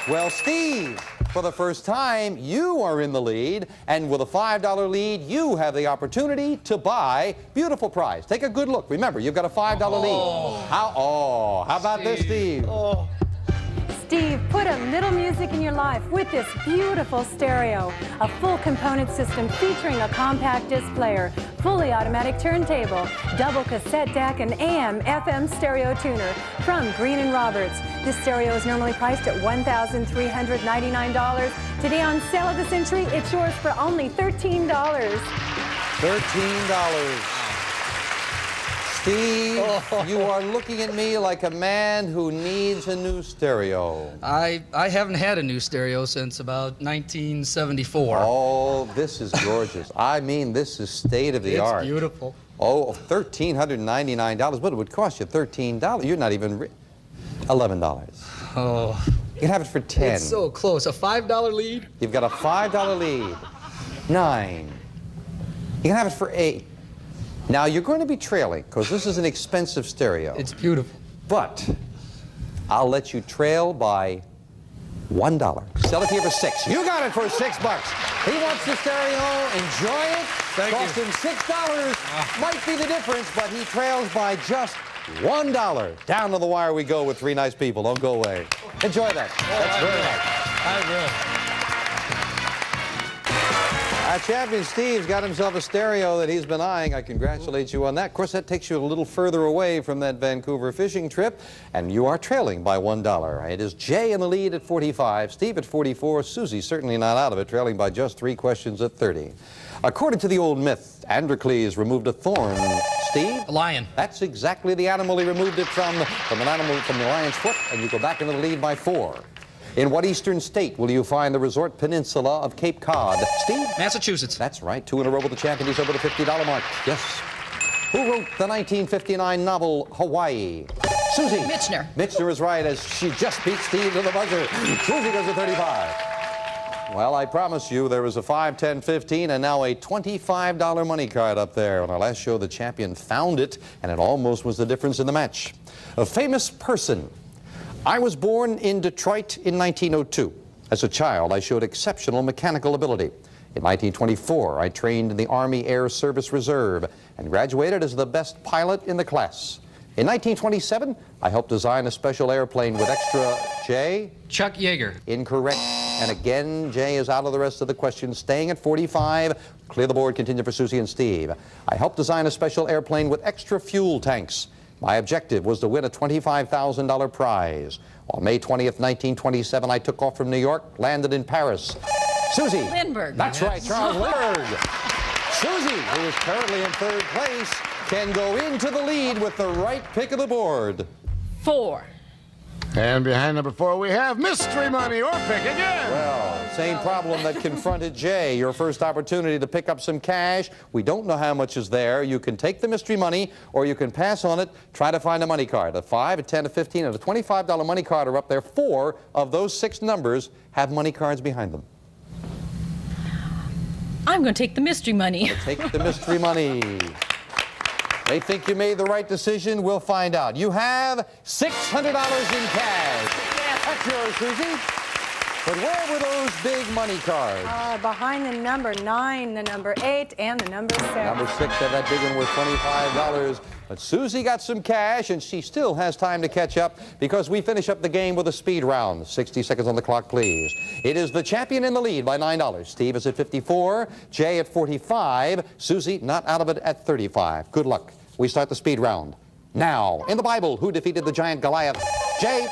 Well, Steve, for the first time, you are in the lead, and with a $5 lead, you have the opportunity to buy beautiful prize. Take a good look. Remember, you've got a $5 lead. How about this, Steve? Steve, put a little music in your life with this beautiful stereo. A full component system featuring a compact disc player, fully automatic turntable, double cassette deck, and AM, FM stereo tuner from Green & Roberts. This stereo is normally priced at $1,399. Today on Sale of the Century, it's yours for only $13. $13. Steve, you are looking at me like a man who needs a new stereo. I haven't had a new stereo since about 1974. Oh, this is gorgeous. I mean, this is state of the art. It's beautiful. Oh, $1,399, but it would cost you $13. You're not even $11. Oh. You can have it for 10. It's so close. A $5 lead? You've got a $5 lead. 9. You can have it for 8. Now, you're going to be trailing, because this is an expensive stereo. It's beautiful. But I'll let you trail by $1. Sell it to you for 6. You got it for $6. He wants the stereo. Enjoy it. Cost him $6. Might be the difference, but he trails by just $1. Down to the wire we go with 3 nice people. Don't go away. Enjoy that. That's very nice. I will. Champion Steve's got himself a stereo that he's been eyeing. I congratulate you on that. Of course, that takes you a little further away from that Vancouver fishing trip, and you are trailing by $1. It is Jay in the lead at 45, Steve at 44, Susie certainly not out of it, trailing by just 3 questions at 30. According to the old myth, Androcles removed a thorn. Steve? A lion. That's exactly the animal he removed it from the lion's foot, and you go back into the lead by 4. In what eastern state will you find the resort peninsula of Cape Cod? Steve? Massachusetts. That's right. 2 in a row with the champion. He's over the $50 mark. Yes. Who wrote the 1959 novel Hawaii? Susie. Michener. Michener is right, as she just beat Steve to the buzzer. Susie goes to 35. Well, I promise you there was a 5, 10, 15, and now a $25 money card up there. On our last show, the champion found it, and it almost was the difference in the match. A famous person. I was born in Detroit in 1902. As a child, I showed exceptional mechanical ability. In 1924, I trained in the Army Air Service Reserve and graduated as the best pilot in the class. In 1927, I helped design a special airplane with extra... Jay? Chuck Yeager. Incorrect. And again, Jay is out of the rest of the questions, staying at 45. Clear the board, continue for Susie and Steve. I helped design a special airplane with extra fuel tanks. My objective was to win a $25,000 prize. On May 20th, 1927, I took off from New York, landed in Paris. Susie. Lindbergh. That's right, Charles Lindbergh. Susie, who is currently in 3rd place, can go into the lead with the right pick of the board. 4. And behind number 4, we have mystery money, or pick again. Well, same problem that confronted Jay. Your first opportunity to pick up some cash. We don't know how much is there. You can take the mystery money, or you can pass on it, try to find a money card. A 5, a 10, a 15, and a $25 money card are up there. 4 of those 6 numbers have money cards behind them. I'm going to take the mystery money. Take the mystery money. They think you made the right decision. We'll find out. You have $600 in cash. That's yours, Susie. But where were those big money cards? Behind the number 9, the number 8, and the number 6. Number 6 had that big one worth $25. But Susie got some cash, and she still has time to catch up because we finish up the game with a speed round. 60 seconds on the clock, please. It is the champion in the lead by $9. Steve is at 54, Jay at 45, Susie not out of it at 35. Good luck. We start the speed round. Now, in the Bible, who defeated the giant Goliath? Jay?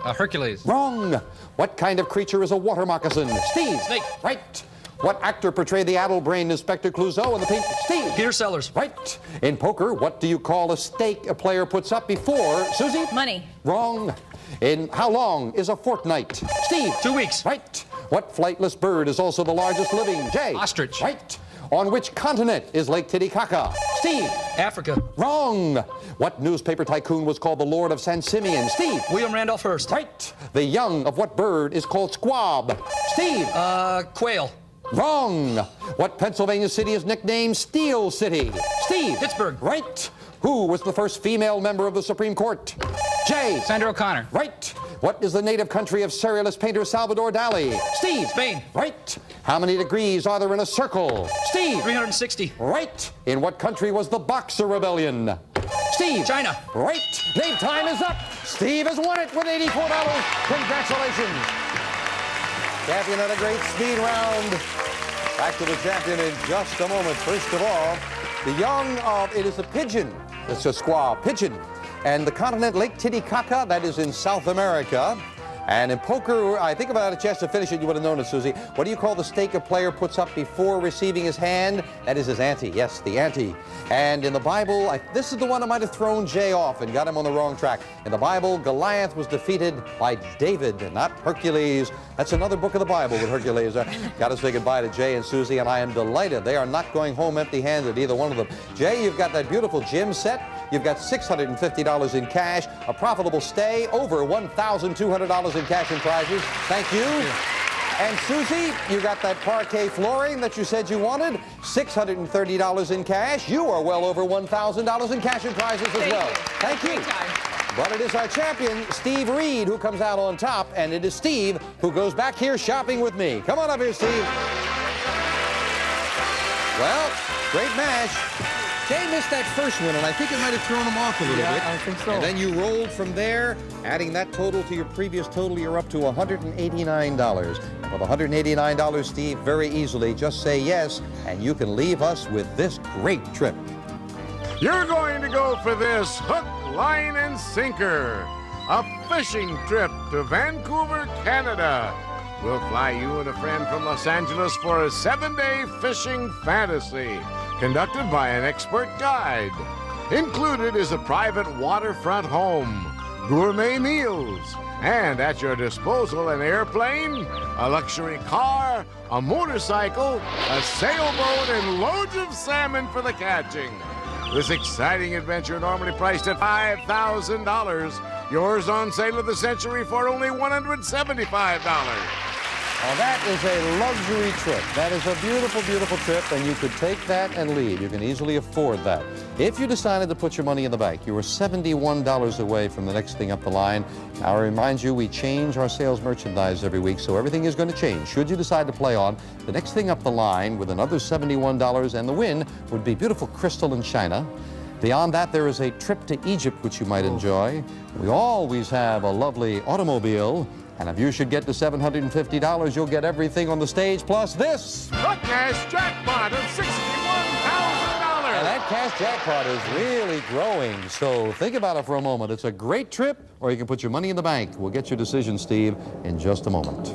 Hercules. Wrong. What kind of creature is a water moccasin? Steve? Snake. Right. What actor portrayed the addle-brained Inspector Clouseau in The Pink? Steve. Peter Sellers. Right. In poker, what do you call a stake a player puts up before? Susie? Money. Wrong. In how long is a fortnight? Steve. 2 weeks. Right. What flightless bird is also the largest living? Jay. Ostrich. Right. On which continent is Lake Titicaca? Steve. Africa. Wrong. What newspaper tycoon was called the Lord of San Simeon? Steve. William Randolph Hearst. Right. The young of what bird is called squab? Steve. Quail. Wrong. What Pennsylvania city is nicknamed Steel City? Steve. Pittsburgh. Right. Who was the first female member of the Supreme Court? Jay. Sandra O'Connor. Right. What is the native country of surrealist painter Salvador Dali? Steve. Spain. Right. How many degrees are there in a circle? Steve. 360. Right. In what country was the Boxer Rebellion? Steve. China. Right. Name time is up. Steve has won it with $84. Congratulations. Champion had a great speed round. Back to the champion in just a moment. First of all, the young of, it is a pigeon. It's a squaw pigeon. And the continent Lake Titicaca, that is in South America. And in poker, I think if I had a chance to finish it, you would have known it, Susie. What do you call the stake a player puts up before receiving his hand? That is his ante. Yes, the ante. And in the Bible, this is the one that might have thrown Jay off and got him on the wrong track. In the Bible, Goliath was defeated by David, and not Hercules. That's another book of the Bible with Hercules. Got to say goodbye to Jay and Susie, and I am delighted. They are not going home empty-handed, either one of them. Jay, you've got that beautiful gym set. You've got $650 in cash, a profitable stay, over $1,200 in cash and prizes. Thank you. And Susie, you got that parquet flooring that you said you wanted, $630 in cash. You are well over $1,000 in cash and prizes as well. Thank you. But it is our champion, Steve Reed, who comes out on top, and it is Steve who goes back here shopping with me. Come on up here, Steve. Well, great match. Jay missed that first one, and I think it might have thrown him off a little bit. I think so. And then you rolled from there, adding that total to your previous total, you're up to $189. With $189, Steve, very easily just say yes, and you can leave us with this great trip. You're going to go for this hook, line, and sinker. A fishing trip to Vancouver, Canada. We'll fly you and a friend from Los Angeles for a 7-day fishing fantasy, conducted by an expert guide. Included is a private waterfront home, gourmet meals, and at your disposal an airplane, a luxury car, a motorcycle, a sailboat, and loads of salmon for the catching. This exciting adventure normally priced at $5,000. Yours on sale of the century for only $175. Well, that is a luxury trip. That is a beautiful, beautiful trip, and you could take that and leave. You can easily afford that. If you decided to put your money in the bank, you were $71 away from the next thing up the line. Now, I remind you, we change our sales merchandise every week, so everything is going to change. Should you decide to play on, the next thing up the line with another $71 and the win would be beautiful crystal and china. Beyond that, there is a trip to Egypt, which you might enjoy. We always have a lovely automobile. And if you should get to $750, you'll get everything on the stage, plus this. The cash jackpot of $61,000. And that cash jackpot is really growing. So think about it for a moment. It's a great trip, or you can put your money in the bank. We'll get your decision, Steve, in just a moment.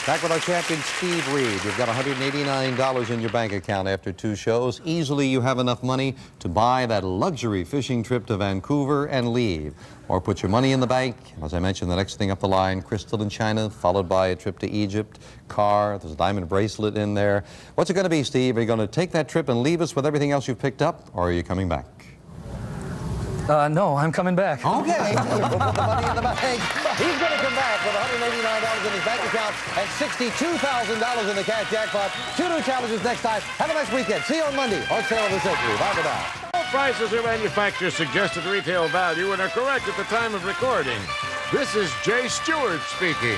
Back with our champion, Steve Reed. You've got $189 in your bank account after 2 shows. Easily you have enough money to buy that luxury fishing trip to Vancouver and leave. Or put your money in the bank. As I mentioned, the next thing up the line, crystal and china, followed by a trip to Egypt, car, there's a diamond bracelet in there. What's it going to be, Steve? Are you going to take that trip and leave us with everything else you've picked up, or are you coming back? No, I'm coming back. Okay. We'll put the money in the bank. He's going to come back with $189 in his bank account and $62,000 in the cash jackpot. 2 new challenges next time. Have a nice weekend. See you on Monday on Sale of the Century. Bye for now. prices are manufacturer's suggested retail value and are correct at the time of recording. This is Jay Stewart speaking.